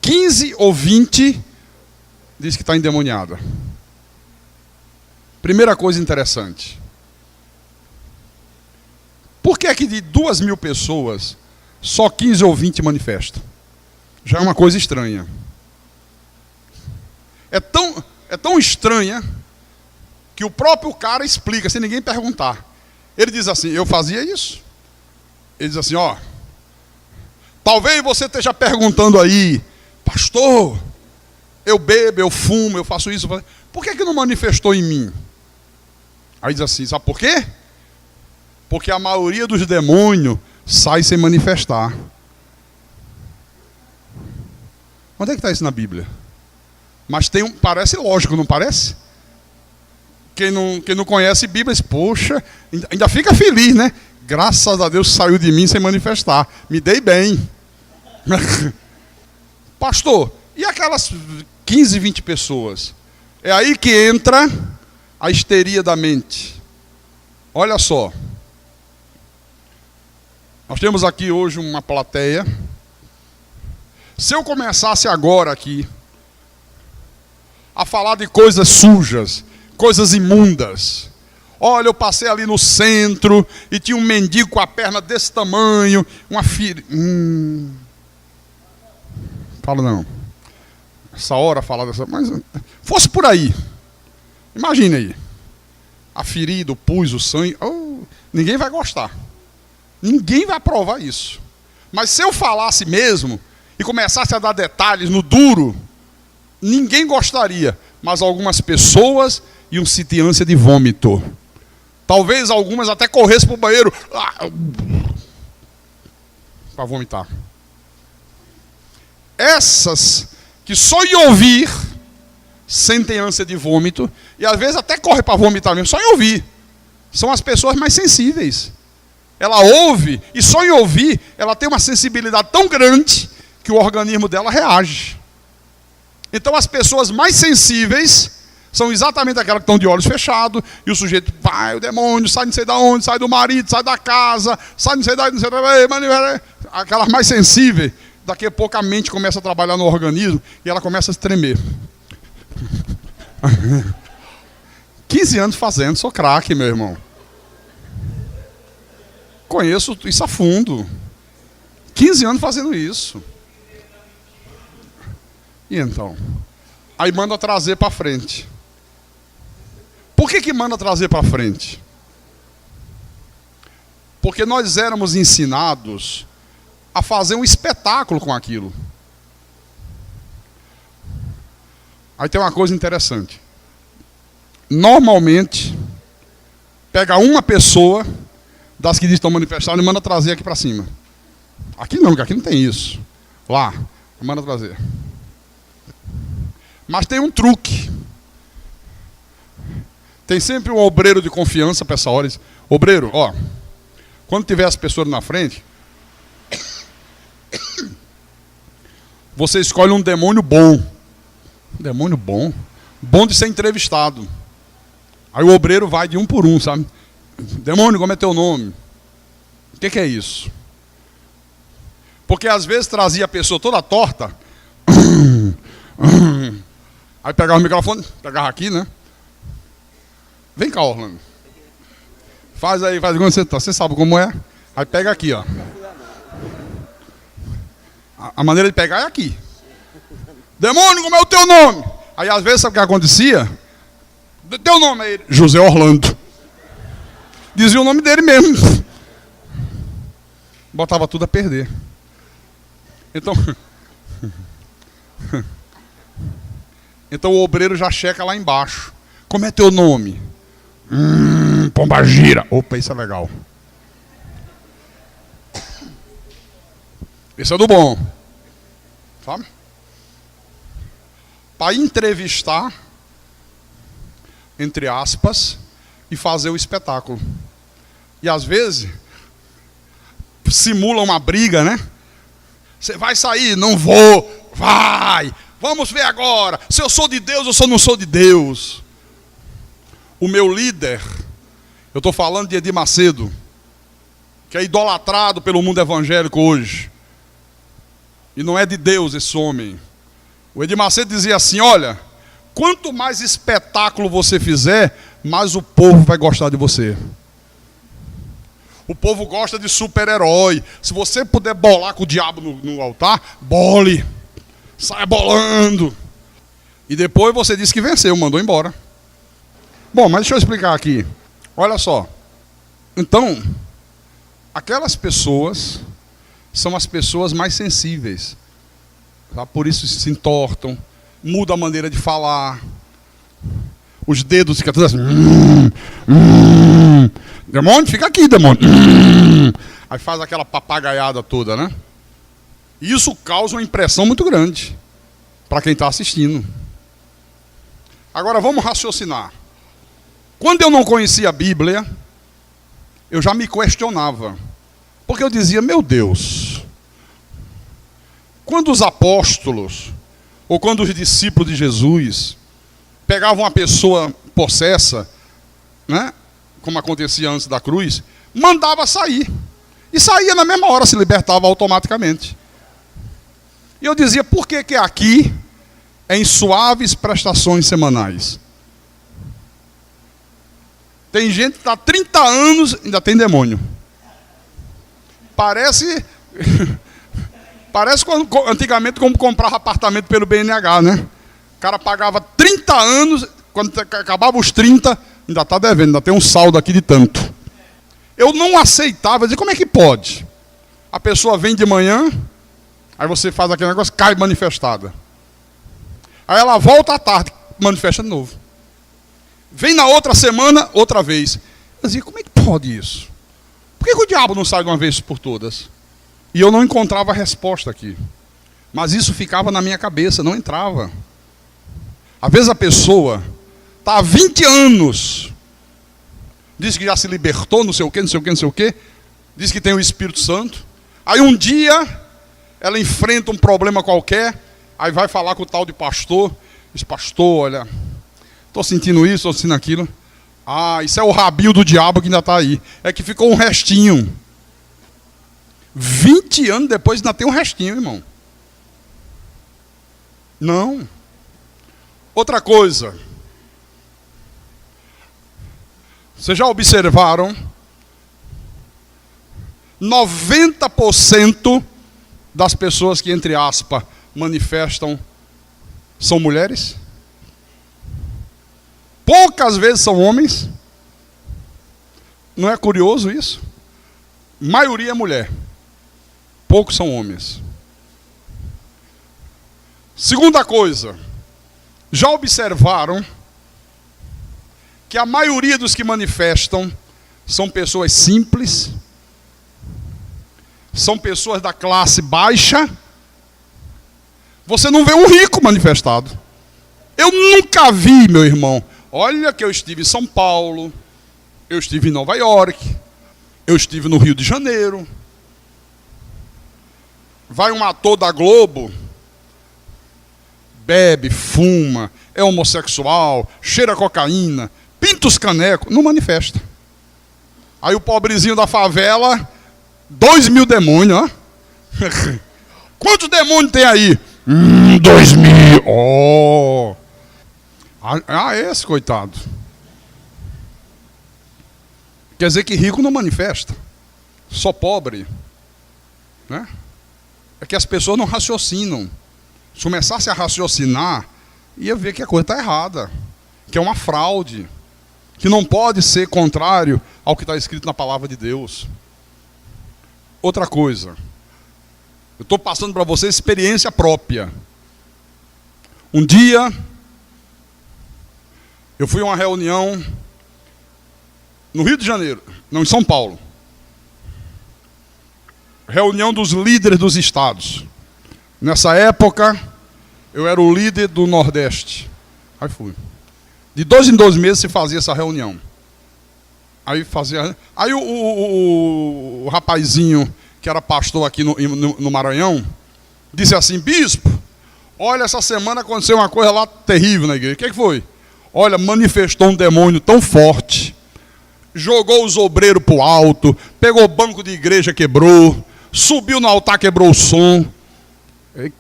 15 ou 20 diz que está endemoniada. Primeira coisa interessante. Por que é que de 2.000 pessoas, só 15 ou 20 manifestam? Já é uma coisa estranha. É tão estranha que o próprio cara explica, sem ninguém perguntar. Ele diz assim, eu fazia isso. Ele diz assim, talvez você esteja perguntando aí, pastor, eu bebo, eu fumo, eu faço isso. Por que não manifestou em mim? Aí diz assim, sabe por quê? Porque a maioria dos demônios sai sem manifestar. Onde é que está isso na Bíblia? Mas parece lógico, não parece? Quem não conhece Bíblia diz, poxa, ainda fica feliz, né? Graças a Deus saiu de mim sem manifestar. Me dei bem. Pastor, e aquelas 15, 20 pessoas? É aí que entra a histeria da mente. Olha só. Nós temos aqui hoje uma plateia. Se eu começasse agora aqui a falar de coisas sujas, coisas imundas. Olha, eu passei ali no centro e tinha um mendigo com a perna desse tamanho, uma ferida. Fala não. Essa hora falar dessa, mas fosse por aí. Imagine aí. A ferida, o pus, o sangue, ninguém vai gostar. Ninguém vai aprovar isso. Mas se eu falasse mesmo e começasse a dar detalhes no duro, ninguém gostaria, mas algumas pessoas iam sentir ânsia de vômito. Talvez algumas até corressem para o banheiro para vomitar. Essas que só em ouvir sentem ânsia de vômito e às vezes até correm para vomitar mesmo, só em ouvir. São as pessoas mais sensíveis. Ela ouve e só em ouvir ela tem uma sensibilidade tão grande que o organismo dela reage. Então as pessoas mais sensíveis são exatamente aquelas que estão de olhos fechados, e o sujeito vai, o demônio, sai não sei de onde, sai do marido, sai da casa, sai não sei da onde, aquelas mais sensíveis, daqui a pouco a mente começa a trabalhar no organismo e ela começa a se tremer. 15 anos fazendo, sou craque, meu irmão. Conheço isso a fundo. 15 anos fazendo isso. E então? Aí manda trazer para frente. Por que manda trazer para frente? Porque nós éramos ensinados a fazer um espetáculo com aquilo. Aí tem uma coisa interessante. Normalmente, pega uma pessoa das que estão manifestando e manda trazer aqui para cima. Aqui não, porque aqui não tem isso. Lá, manda trazer. Mas tem um truque. Tem sempre um obreiro de confiança para essa hora. Obreiro, ó, quando tiver as pessoas na frente, você escolhe um demônio bom. Um demônio bom. Bom de ser entrevistado. Aí o obreiro vai de um por um, sabe? Demônio, como é teu nome? O que é isso? Porque às vezes trazia a pessoa toda torta. Aí pegava o microfone, pegava aqui, né? Vem cá, Orlando. Faz aí, faz quando você tá. Você sabe como é? Aí pega aqui, ó. A maneira de pegar é aqui. Demônio, como é o teu nome? Aí às vezes sabe o que acontecia? Teu nome é ele? José Orlando. Dizia o nome dele mesmo. Botava tudo a perder. Então o obreiro já checa lá embaixo. Como é teu nome? Pombagira. Opa, isso é legal. Esse é do bom. Sabe? Para entrevistar, entre aspas, e fazer o espetáculo. E às vezes simula uma briga, né? Você vai sair? Não vou. Vai. Vamos ver agora. Se eu sou de Deus ou se eu não sou de Deus. O meu líder, eu estou falando de Edir Macedo, que é idolatrado pelo mundo evangélico hoje. E não é de Deus esse homem. O Edir Macedo dizia assim, olha, quanto mais espetáculo você fizer, mais o povo vai gostar de você. O povo gosta de super-herói. Se você puder bolar com o diabo no altar, bole. Saia bolando. E depois você disse que venceu, mandou embora. Bom, mas deixa eu explicar aqui. Olha só. Então, aquelas pessoas são as pessoas mais sensíveis. Tá? Por isso se entortam, muda a maneira de falar. Os dedos ficam todos assim. Demônio, fica aqui, demônio. Aí faz aquela papagaiada toda, né? Isso causa uma impressão muito grande para quem está assistindo. Agora vamos raciocinar. Quando eu não conhecia a Bíblia, eu já me questionava. Porque eu dizia, meu Deus, quando os apóstolos, ou quando os discípulos de Jesus, pegavam uma pessoa possessa, né, como acontecia antes da cruz, mandava sair. E saía na mesma hora, se libertava automaticamente. E eu dizia, por que que aqui é em suaves prestações semanais? Tem gente que está há 30 anos e ainda tem demônio. Parece quando, antigamente como comprava apartamento pelo BNH, né? O cara pagava 30 anos, quando acabava os 30, ainda está devendo, ainda tem um saldo aqui de tanto. Eu não aceitava, eu dizia, como é que pode? A pessoa vem de manhã, aí você faz aquele negócio, cai manifestada. Aí ela volta à tarde, manifesta de novo. Vem na outra semana, outra vez. Eu dizia, como é que pode isso? Por que o diabo não sai de uma vez por todas? E eu não encontrava a resposta aqui. Mas isso ficava na minha cabeça, não entrava. Às vezes a pessoa está há 20 anos, diz que já se libertou, não sei o quê, não sei o quê, não sei o quê, diz que tem o Espírito Santo. Aí um dia ela enfrenta um problema qualquer, aí vai falar com o tal de pastor, diz, pastor, olha, estou sentindo isso, estou sentindo aquilo. Ah, isso é o rabinho do diabo que ainda está aí. É que ficou um restinho. 20 anos depois ainda tem um restinho, irmão. Não. Outra coisa. Vocês já observaram? 90% das pessoas que, entre aspas, manifestam são mulheres? Poucas vezes são homens. Não é curioso isso? Maioria é mulher. Poucos são homens. Segunda coisa. Já observaram que a maioria dos que manifestam são pessoas simples, são pessoas da classe baixa. Você não vê um rico manifestado. Eu nunca vi, meu irmão. Olha que eu estive em São Paulo, eu estive em Nova York, eu estive no Rio de Janeiro. Vai um ator da Globo, bebe, fuma, é homossexual, cheira cocaína, pinta os canecos, não manifesta. Aí o pobrezinho da favela, 2.000 demônios, ó. Quantos demônios tem aí? 2.000. Oh. Esse coitado. Quer dizer que rico não manifesta, só pobre, né? É que as pessoas não raciocinam. Se começasse a raciocinar, ia ver que a coisa está errada, que é uma fraude, que não pode ser contrário ao que está escrito na palavra de Deus. Outra coisa, eu estou passando para você experiência própria. Um dia, eu fui a uma reunião no Rio de Janeiro, não, em São Paulo. Reunião dos líderes dos estados. Nessa época, eu era o líder do Nordeste. Aí fui. De 2 em 2 meses se fazia essa reunião. Aí o rapazinho, que era pastor aqui no Maranhão, disse assim: bispo, olha, essa semana aconteceu uma coisa lá terrível na igreja. O que foi? Olha, manifestou um demônio tão forte, jogou os obreiros para o alto, pegou o banco de igreja, quebrou, subiu no altar, quebrou o som.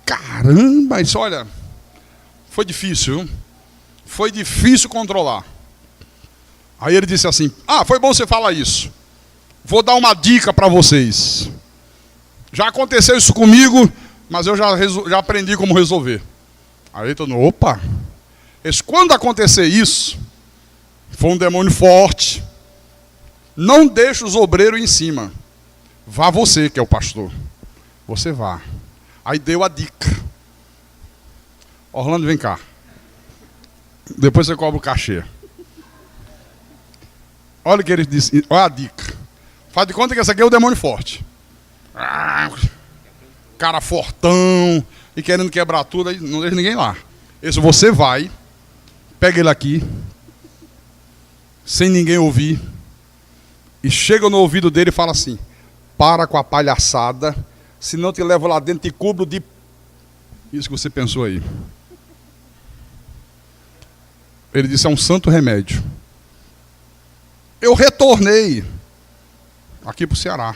Caramba, isso, olha, foi difícil, viu? Foi difícil controlar. Aí ele disse assim: foi bom você falar isso. Vou dar uma dica para vocês. Já aconteceu isso comigo, mas eu já aprendi como resolver. Aí todo mundo, opa. Quando acontecer isso, foi um demônio forte, não deixe os obreiros em cima. Vá você, que é o pastor. Você vá. Aí deu a dica. Orlando, vem cá. Depois você cobra o cachê. Olha o que ele disse. Olha a dica. Faz de conta que esse aqui é o demônio forte. Cara fortão. E querendo quebrar tudo. Aí não deixa ninguém lá. Esse você vai. Pega ele aqui. Sem ninguém ouvir. E chega no ouvido dele e fala assim: para com a palhaçada. Senão te levo lá dentro e te cubro de... Isso que você pensou aí. Ele disse: é um santo remédio. Eu retornei aqui para o Ceará.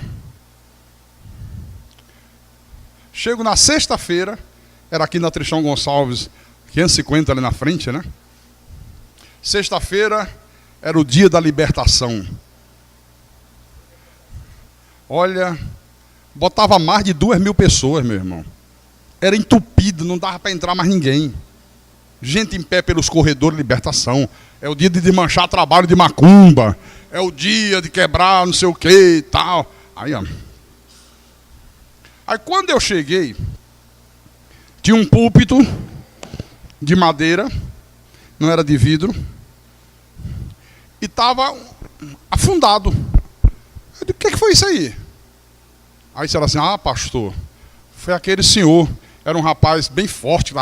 Chego na sexta-feira, era aqui na Tristão Gonçalves, 550 ali na frente, né? Sexta-feira era o dia da libertação. Olha, botava mais de 2.000 pessoas, meu irmão. Era entupido, não dava para entrar mais ninguém. Gente em pé pelos corredores de libertação. É o dia de desmanchar trabalho de macumba. É o dia de quebrar não sei o que e tal. Aí quando eu cheguei, tinha um púlpito de madeira, não era de vidro, e estava afundado. Eu disse: o que foi isso aí? Aí disseram assim: pastor, foi aquele senhor, era um rapaz bem forte,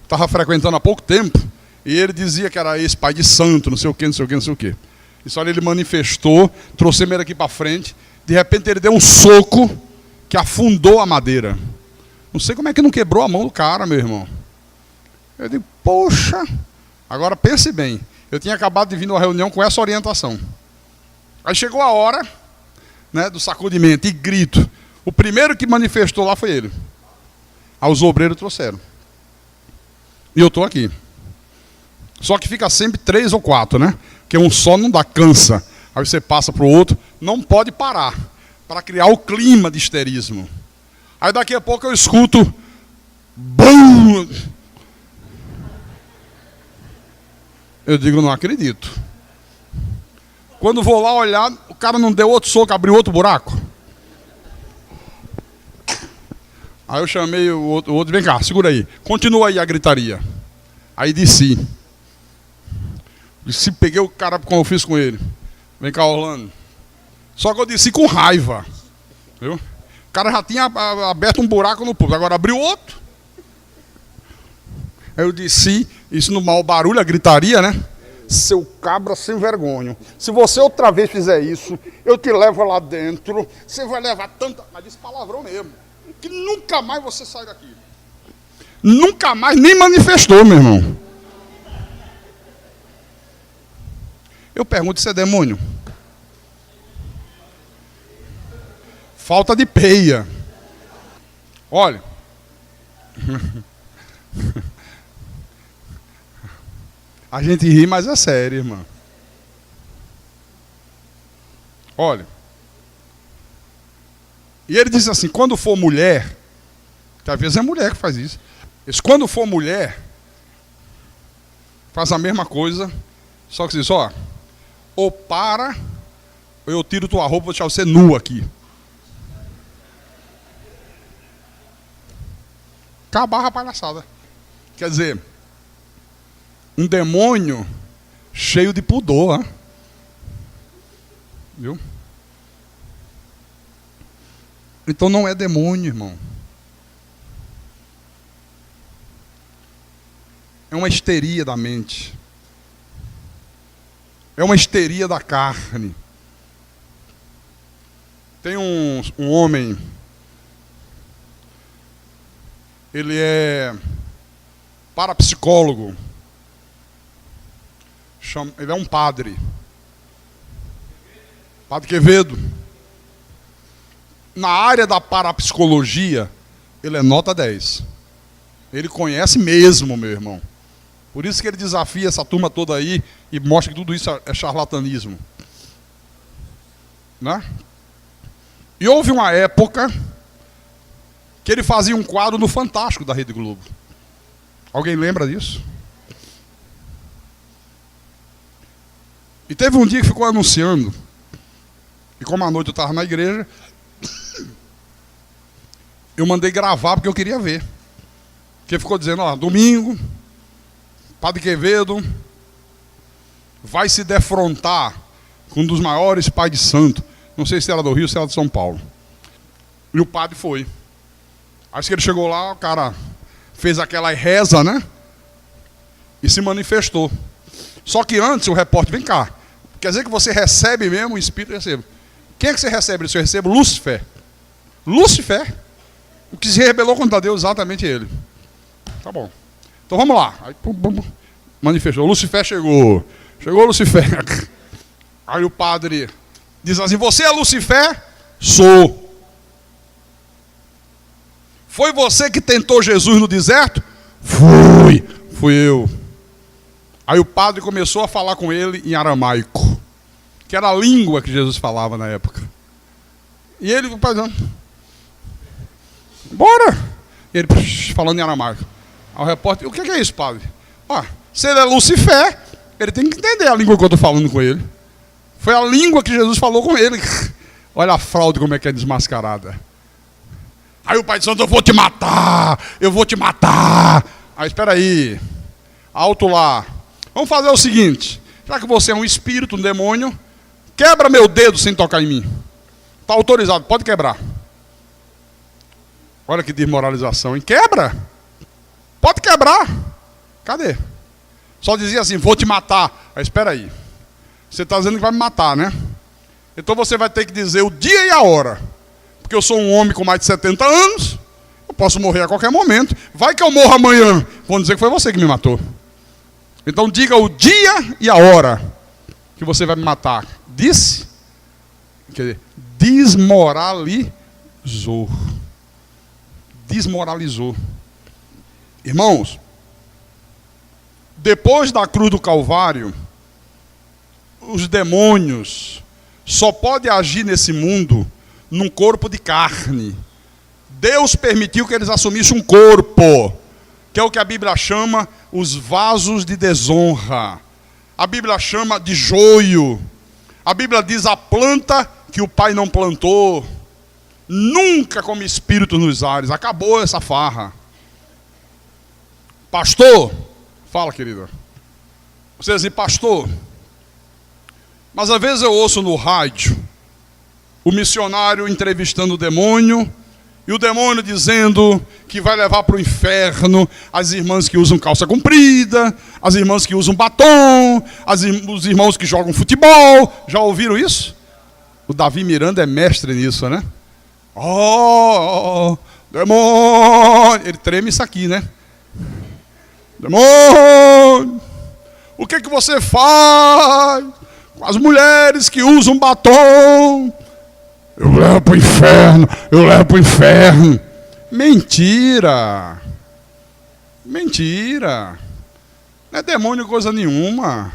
estava frequentando há pouco tempo, e ele dizia que era esse pai de santo, não sei o que, não sei o que, não sei o que. Isso ali ele manifestou, trouxe ele aqui para frente, de repente ele deu um soco que afundou a madeira. Não sei como é que não quebrou a mão do cara, meu irmão. Eu digo: poxa, agora pense bem, eu tinha acabado de vir numa reunião com essa orientação. Aí chegou a hora, né, do sacudimento e grito. O primeiro que manifestou lá foi ele. Aí os obreiros trouxeram. E eu estou aqui. Só que fica sempre 3 ou 4, né? Porque um só não dá, cansa. Aí você passa para o outro, não pode parar, para criar o clima de histerismo. Aí daqui a pouco eu escuto... BUM! Eu digo: não acredito. Quando vou lá olhar, o cara não deu outro soco, abriu outro buraco. Aí eu chamei o outro: vem cá, segura aí. Continua aí a gritaria. Aí desci, peguei o cara como eu fiz com ele. Vem cá, Orlando. Só que eu disse com raiva. Viu? O cara já tinha aberto um buraco no público, agora abriu outro. Aí eu disse, isso no mau barulho, a gritaria, né? Seu cabra sem vergonha. Se você outra vez fizer isso, eu te levo lá dentro. Você vai levar tanta... Mas disse palavrão mesmo. Que nunca mais você sai daqui. Nunca mais, nem manifestou, meu irmão. Eu pergunto, isso é demônio? Falta de peia. Olha. A gente ri, mas é sério, irmão. Olha. E ele disse assim, quando for mulher, que às vezes é mulher que faz isso. Mas quando for mulher, faz a mesma coisa, só que diz, ó, ou para, ou eu tiro tua roupa e vou deixar você nu aqui. Acabar a palhaçada. Quer dizer, um demônio cheio de pudor, hein? Viu? Então não é demônio, irmão. É uma histeria da mente. É uma histeria da carne. Tem um homem, ele é parapsicólogo, ele é um padre, Padre Quevedo. Na área da parapsicologia, ele é nota 10. Ele conhece mesmo, meu irmão. Por isso que ele desafia essa turma toda aí e mostra que tudo isso é charlatanismo. Né? E houve uma época que ele fazia um quadro no Fantástico da Rede Globo. Alguém lembra disso? E teve um dia que ficou anunciando, e como à noite eu estava na igreja, eu mandei gravar porque eu queria ver. Porque ficou dizendo, ó, domingo, Padre Quevedo vai se defrontar com um dos maiores pais de santo. Não sei se era do Rio ou se era de São Paulo. E o padre foi. Acho que ele chegou lá, o cara fez aquela reza, né? E se manifestou. Só que antes o repórter, vem cá, quer dizer que você recebe mesmo o Espírito? Recebe. Quem é que você recebe? Eu recebo Lúcifer. Lúcifer. O que se rebelou contra Deus, exatamente ele. Tá bom. Então vamos lá. Aí, manifestou. Lúcifer chegou. Chegou Lúcifer. Aí o padre diz assim, você é Lúcifer? Sou. Foi você que tentou Jesus no deserto? Fui eu. Aí o padre começou a falar com ele em aramaico, que era a língua que Jesus falava na época. E ele, o padre, bora! E ele falando em aramaico. Aí o repórter, o que é isso, padre? Ah, se ele é Lúcifer, ele tem que entender a língua que eu estou falando com ele. Foi a língua que Jesus falou com ele. Olha a fraude como é que é desmascarada. Aí o pai disse, eu vou te matar, eu vou te matar. Aí, espera aí, alto lá. Vamos fazer o seguinte, já que você é um espírito, um demônio, quebra meu dedo sem tocar em mim. Está autorizado, pode quebrar. Olha que desmoralização, hein? Quebra. Pode quebrar. Cadê? Só dizia assim, vou te matar. Aí, espera aí. Você está dizendo que vai me matar, né? Então você vai ter que dizer o dia e a hora. Porque eu sou um homem com mais de 70 anos, eu posso morrer a qualquer momento. Vai que eu morro amanhã. Vão dizer que foi você que me matou. Então diga o dia e a hora que você vai me matar. Disse? Quer dizer, desmoralizou. Desmoralizou. Irmãos, depois da cruz do Calvário, os demônios só podem agir nesse mundo num corpo de carne. Deus permitiu que eles assumissem um corpo, que é o que a Bíblia chama os vasos de desonra. A Bíblia chama de joio. A Bíblia diz a planta que o Pai não plantou. Nunca como espírito nos ares. Acabou essa farra. Pastor, fala, querida. Você diz assim, pastor, mas às vezes eu ouço no rádio o missionário entrevistando o demônio, e o demônio dizendo que vai levar para o inferno as irmãs que usam calça comprida, as irmãs que usam batom, os irmãos que jogam futebol. Já ouviram isso? O Davi Miranda é mestre nisso, né? Oh, demônio! Ele treme isso aqui, né? Demônio! O que você faz com as mulheres que usam batom? Eu levo para o inferno, eu levo para o inferno. Mentira. Mentira. Não é demônio coisa nenhuma.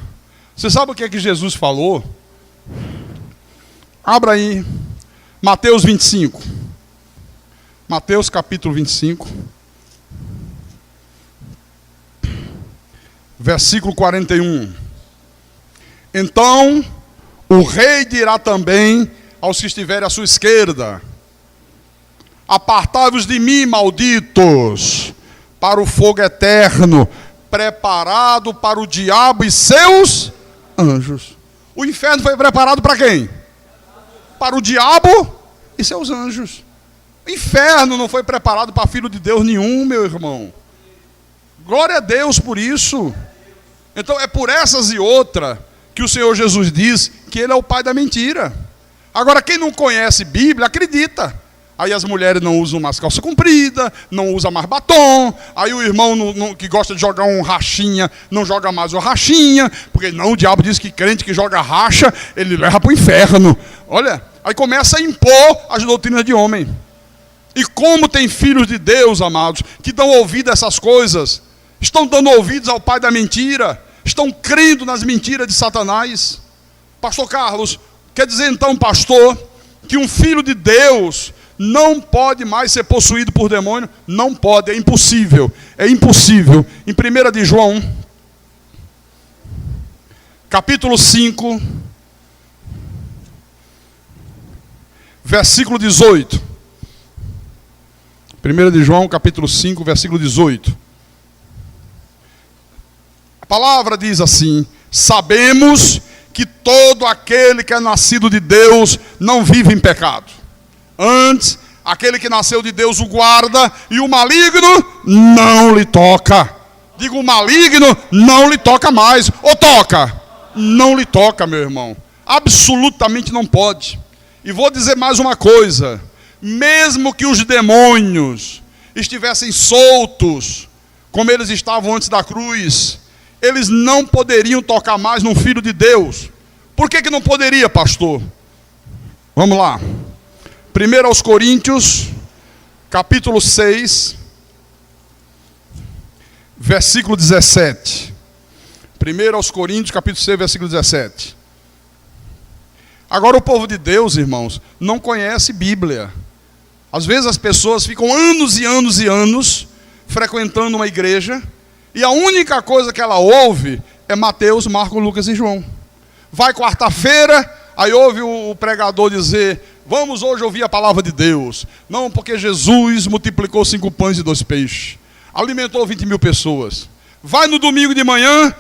Você sabe o que é que Jesus falou? Abra aí. Mateus 25. Mateus capítulo 25. Versículo 41. Então, o rei dirá também aos que estiverem à sua esquerda: apartai-vos de mim, malditos, para o fogo eterno, preparado para o diabo e seus anjos. O inferno foi preparado para quem? Para o diabo e seus anjos. O inferno não foi preparado para filho de Deus nenhum, meu irmão. Glória a Deus por isso. Então é por essas e outras que o Senhor Jesus diz que Ele é o pai da mentira. Agora, quem não conhece Bíblia, acredita. Aí as mulheres não usam mais calça comprida, não usam mais batom. Aí o irmão que gosta de jogar um rachinha, não joga mais o rachinha. Porque não, o diabo diz que crente que joga racha, ele leva para o inferno. Olha, aí começa a impor as doutrinas de homem. E como tem filhos de Deus, amados, que dão ouvido a essas coisas, estão dando ouvidos ao pai da mentira, estão crendo nas mentiras de Satanás. Pastor Carlos, quer dizer então, pastor, que um filho de Deus não pode mais ser possuído por demônio? Não pode, é impossível. É impossível. Em 1 de João, capítulo 5, versículo 18. 1 de João, capítulo 5, versículo 18. A palavra diz assim: sabemos que todo aquele que é nascido de Deus não vive em pecado. Antes, aquele que nasceu de Deus o guarda, e o maligno não lhe toca. Digo, o maligno não lhe toca mais. Ou toca? Não lhe toca, meu irmão. Absolutamente não pode. E vou dizer mais uma coisa: mesmo que os demônios estivessem soltos, como eles estavam antes da cruz, eles não poderiam tocar mais num filho de Deus. Por que não poderia, pastor? Vamos lá. 1 aos Coríntios, capítulo 6, versículo 17. 1 aos Coríntios, capítulo 6, versículo 17. Agora o povo de Deus, irmãos, não conhece Bíblia. Às vezes as pessoas ficam anos e anos e anos frequentando uma igreja, e a única coisa que ela ouve é Mateus, Marcos, Lucas e João. Vai quarta-feira, aí ouve o pregador dizer: vamos hoje ouvir a palavra de Deus. Não, porque Jesus multiplicou 5 pães e 2 peixes, alimentou 20.000 pessoas. Vai no domingo de manhã,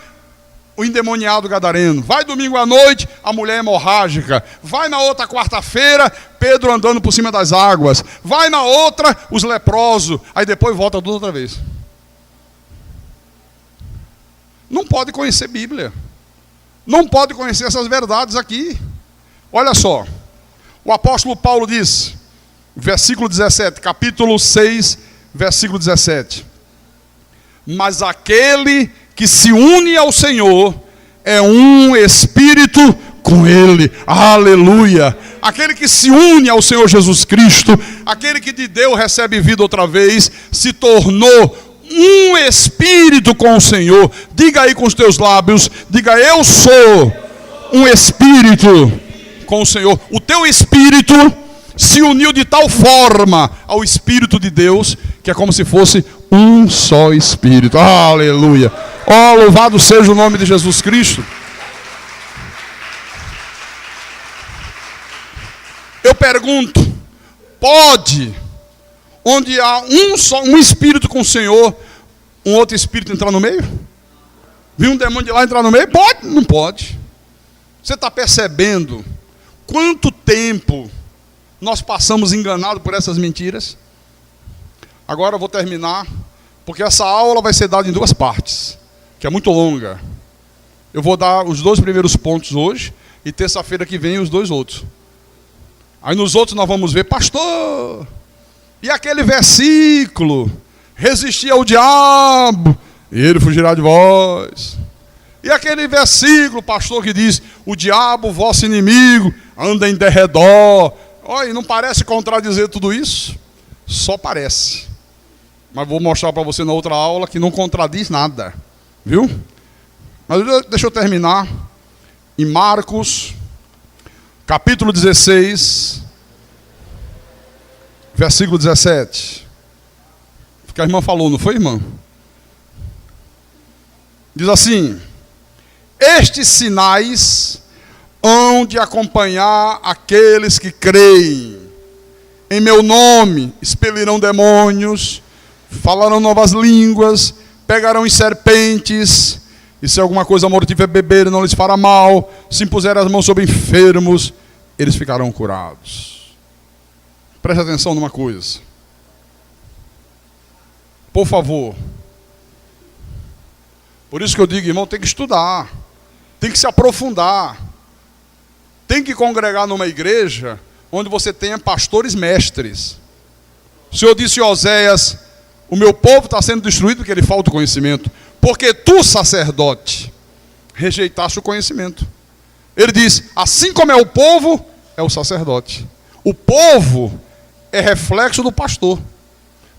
o endemoniado gadareno. Vai domingo à noite, a mulher hemorrágica. Vai na outra quarta-feira, Pedro andando por cima das águas. Vai na outra, os leprosos. Aí depois volta tudo outra vez. Não pode conhecer Bíblia. Não pode conhecer essas verdades aqui. Olha só. O apóstolo Paulo diz, versículo 17, capítulo 6, versículo 17. Mas aquele que se une ao Senhor é um espírito com Ele. Aleluia! Aquele que se une ao Senhor Jesus Cristo, aquele que de Deus recebe vida outra vez, se tornou um espírito com o Senhor. Diga aí com os teus lábios, diga: eu sou um espírito com o Senhor. O teu espírito se uniu de tal forma ao Espírito de Deus, que é como se fosse um só Espírito. Aleluia! Oh, louvado seja o nome de Jesus Cristo. Eu pergunto: pode, onde há um Espírito com o Senhor, um outro Espírito entrar no meio? Viu um demônio de lá entrar no meio? Pode? Não pode. Você está percebendo quanto tempo nós passamos enganados por essas mentiras. Agora eu vou terminar, porque essa aula vai ser dada em 2 partes, que é muito longa. Eu vou dar os 2 primeiros pontos hoje, e terça-feira que vem os 2 outros. Aí nos outros nós vamos ver, pastor, e aquele versículo, resistir ao diabo, e ele fugirá de vós. E aquele versículo, pastor, que diz, o diabo, vosso inimigo, anda em derredor. Olha, não parece contradizer tudo isso? Só parece. Mas vou mostrar para você na outra aula que não contradiz nada. Viu? Mas deixa eu terminar. Em Marcos, capítulo 16, versículo 17. Que a irmã falou, não foi, irmã? Diz assim: estes sinais hão de acompanhar aqueles que creem. Em meu nome expelirão demônios, falarão novas línguas, pegarão em serpentes, e se alguma coisa mortífera beber não lhes fará mal, se impuserem as mãos sobre enfermos, eles ficarão curados. Preste atenção numa coisa. Por favor. Por isso que eu digo, irmão, tem que estudar, tem que se aprofundar, tem que congregar numa igreja onde você tenha pastores mestres. O Senhor disse a Oséias, o meu povo está sendo destruído porque ele falta o conhecimento, porque tu, sacerdote, rejeitaste o conhecimento. Ele diz, assim como é o povo, é o sacerdote. O povo é reflexo do pastor.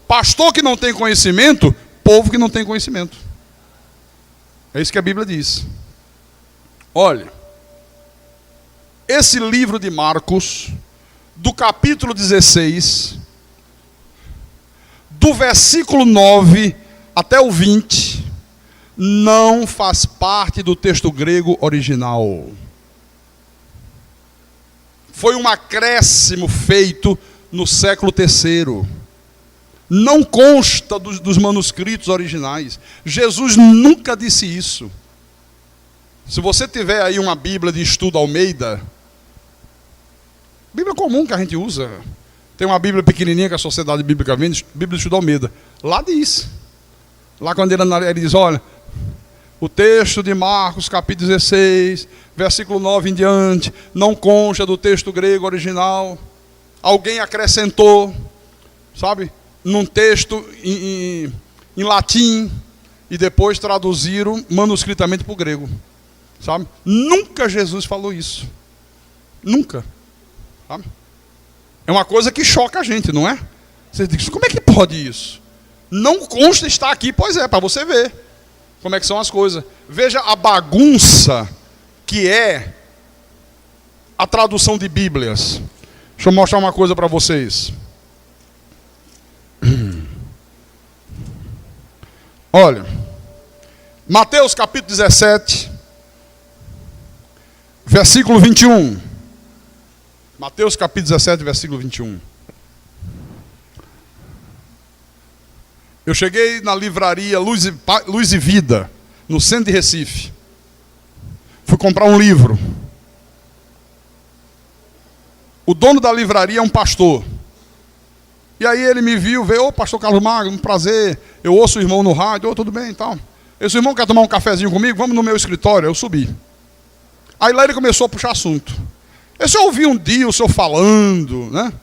Pastor que não tem conhecimento, povo que não tem conhecimento. É isso que a Bíblia diz. Olha, esse livro de Marcos, do capítulo 16, do versículo 9 até o 20, não faz parte do texto grego original. Foi um acréscimo feito no século III. Não consta dos manuscritos originais. Jesus nunca disse isso. Se você tiver aí uma Bíblia de estudo Almeida, Bíblia comum que a gente usa, tem uma Bíblia pequenininha que a Sociedade Bíblica vende, Bíblia de estudo Almeida, lá diz. Lá quando ele diz, olha, o texto de Marcos, capítulo 16, versículo 9 em diante, não consta do texto grego original. Alguém acrescentou, sabe, num texto em latim, e depois traduziram manuscritamente para o grego. Sabe? Nunca Jesus falou isso. Nunca. Sabe? É uma coisa que choca a gente, não é? Você diz, como é que pode isso? Não consta estar aqui, pois é, para você ver como é que são as coisas. Veja a bagunça que é a tradução de Bíblias. Deixa eu mostrar uma coisa para vocês. Olha, Mateus capítulo 17, versículo 21. Mateus capítulo 17, versículo 21. Eu cheguei na livraria Luz e Vida, no centro de Recife. Fui comprar um livro. O dono da livraria é um pastor. E aí ele me viu, veio, ô pastor Carlos Magno, um prazer. Eu ouço o irmão no rádio, ô tudo bem e tal. Esse irmão quer tomar um cafezinho comigo? Vamos no meu escritório. Eu subi. Aí lá ele começou a puxar assunto. Eu só ouvi um dia o senhor falando, né?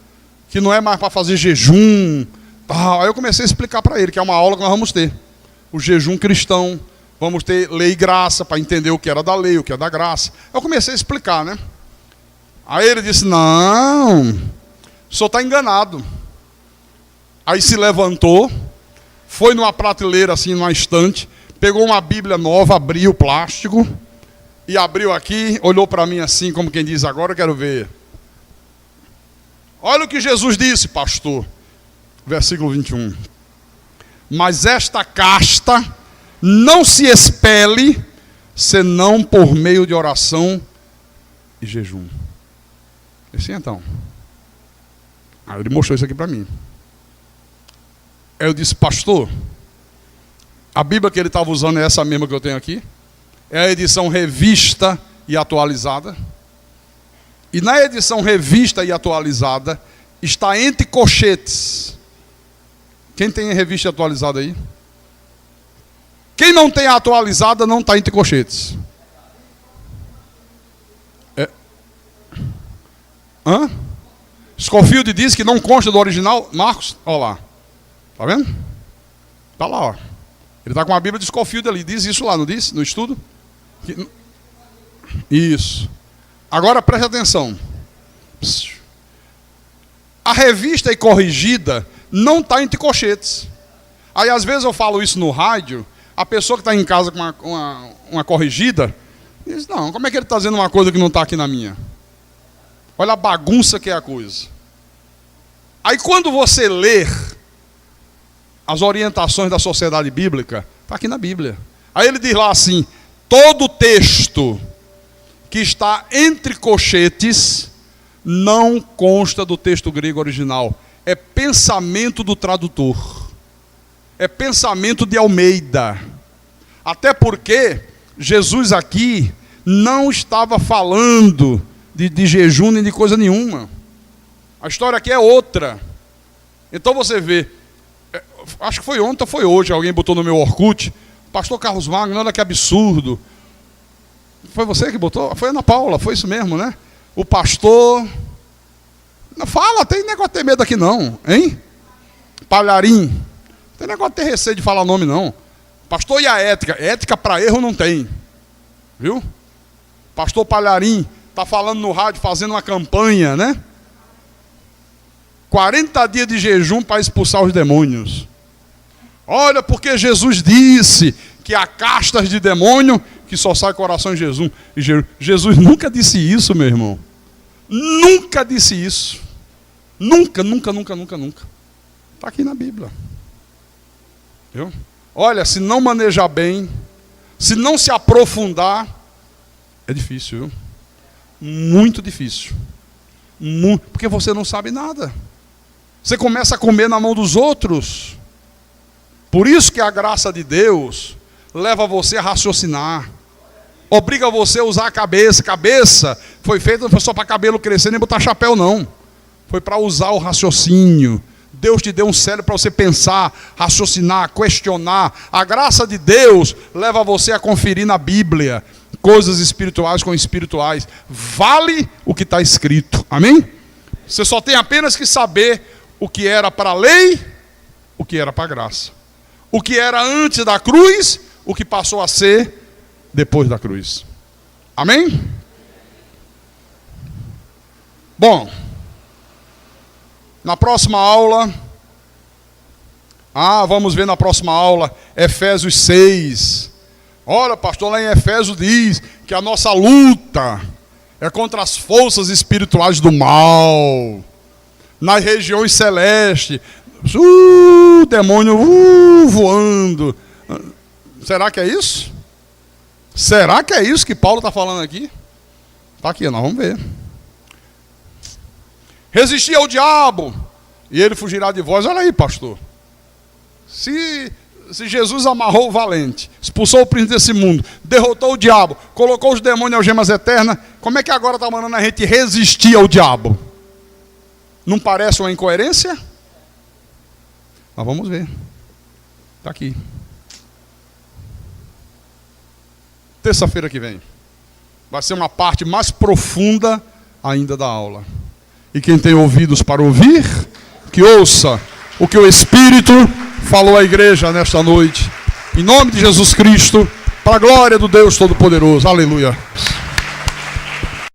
Que não é mais para fazer jejum. Tal. Aí eu comecei a explicar para ele, que é uma aula que nós vamos ter. O jejum cristão. Vamos ter lei e graça, para entender o que era da lei, o que é da graça. Eu comecei a explicar, né? Aí ele disse, não, o senhor está enganado. Aí se levantou, foi numa prateleira assim, numa estante, pegou uma Bíblia nova, abriu o plástico, e abriu aqui, olhou para mim assim, como quem diz, agora eu quero ver. Olha o que Jesus disse, pastor. Versículo 21. Mas esta casta não se expele, senão por meio de oração e jejum. Assim então. Aí ele mostrou isso aqui para mim. Aí eu disse, pastor, a Bíblia que ele estava usando é essa mesma que eu tenho aqui. É a edição revista e atualizada. E na edição revista e atualizada, está entre colchetes. Quem tem a revista atualizada aí? Quem não tem a atualizada não está entre colchetes. Hã? Scofield diz que não consta do original. Marcos, olha lá. Tá vendo? Tá lá, ó. Ele está com a Bíblia de Scofield ali. Diz isso lá, não diz? No estudo? Isso. Agora preste atenção. A revista e corrigida não está entre colchetes. Aí às vezes eu falo isso no rádio, a pessoa que está em casa com uma corrigida diz, não, como é que ele está dizendo uma coisa que não está aqui na minha? Olha a bagunça que é a coisa. Aí quando você ler as orientações da sociedade bíblica, está aqui na Bíblia. Aí ele diz lá assim, todo texto que está entre colchetes não consta do texto grego original. É pensamento do tradutor. É pensamento de Almeida. Até porque Jesus aqui não estava falando de jejum nem de coisa nenhuma. A história aqui é outra. Então você vê, acho que foi ontem ou foi hoje, alguém botou no meu Orkut, pastor Carlos Magno, olha que absurdo. Foi você que botou? Foi a Ana Paula, foi isso mesmo, né? O pastor... Não fala, tem negócio de ter medo aqui não, hein? Palharim. Não tem negócio de ter receio de falar nome não. Pastor e a ética. Ética para erro não tem. Viu? Pastor Palharim está falando no rádio, fazendo uma campanha, né? 40 dias de jejum para expulsar os demônios. Olha, porque Jesus disse que há castas de demônio que só sai coração de Jesus. Jesus nunca disse isso, meu irmão. Nunca disse isso. Nunca, nunca, nunca, nunca, nunca. Está aqui na Bíblia. Viu? Olha, se não manejar bem, se não se aprofundar, é difícil, viu? Muito difícil. Porque você não sabe nada. Você começa a comer na mão dos outros. Por isso que a graça de Deus leva você a raciocinar. Obriga você a usar a cabeça. Cabeça foi feita não foi só para cabelo crescer nem botar chapéu, não. Foi para usar o raciocínio. Deus te deu um cérebro para você pensar, raciocinar, questionar. A graça de Deus leva você a conferir na Bíblia coisas espirituais com espirituais. Vale o que está escrito. Amém? Você só tem apenas que saber o que era para a lei, o que era para a graça. O que era antes da cruz, o que passou a ser depois da cruz. Amém? Bom, na próxima aula, vamos ver na próxima aula, Efésios 6. Olha, pastor, lá em Efésios diz que a nossa luta é contra as forças espirituais do mal, nas regiões celestes, demônio voando. Será que é isso? Será que é isso que Paulo está falando aqui? Está aqui, nós vamos ver. Resistir ao diabo, e ele fugirá de vós. Olha aí, pastor. Se Jesus amarrou o valente, expulsou o príncipe desse mundo, derrotou o diabo, colocou os demônios em algemas eternas, como é que agora está mandando a gente resistir ao diabo? Não parece uma incoerência? Mas vamos ver. Está aqui. Terça-feira que vem. Vai ser uma parte mais profunda ainda da aula. E quem tem ouvidos para ouvir, que ouça o que o Espírito falou à igreja nesta noite. Em nome de Jesus Cristo, para a glória do Deus Todo-Poderoso. Aleluia.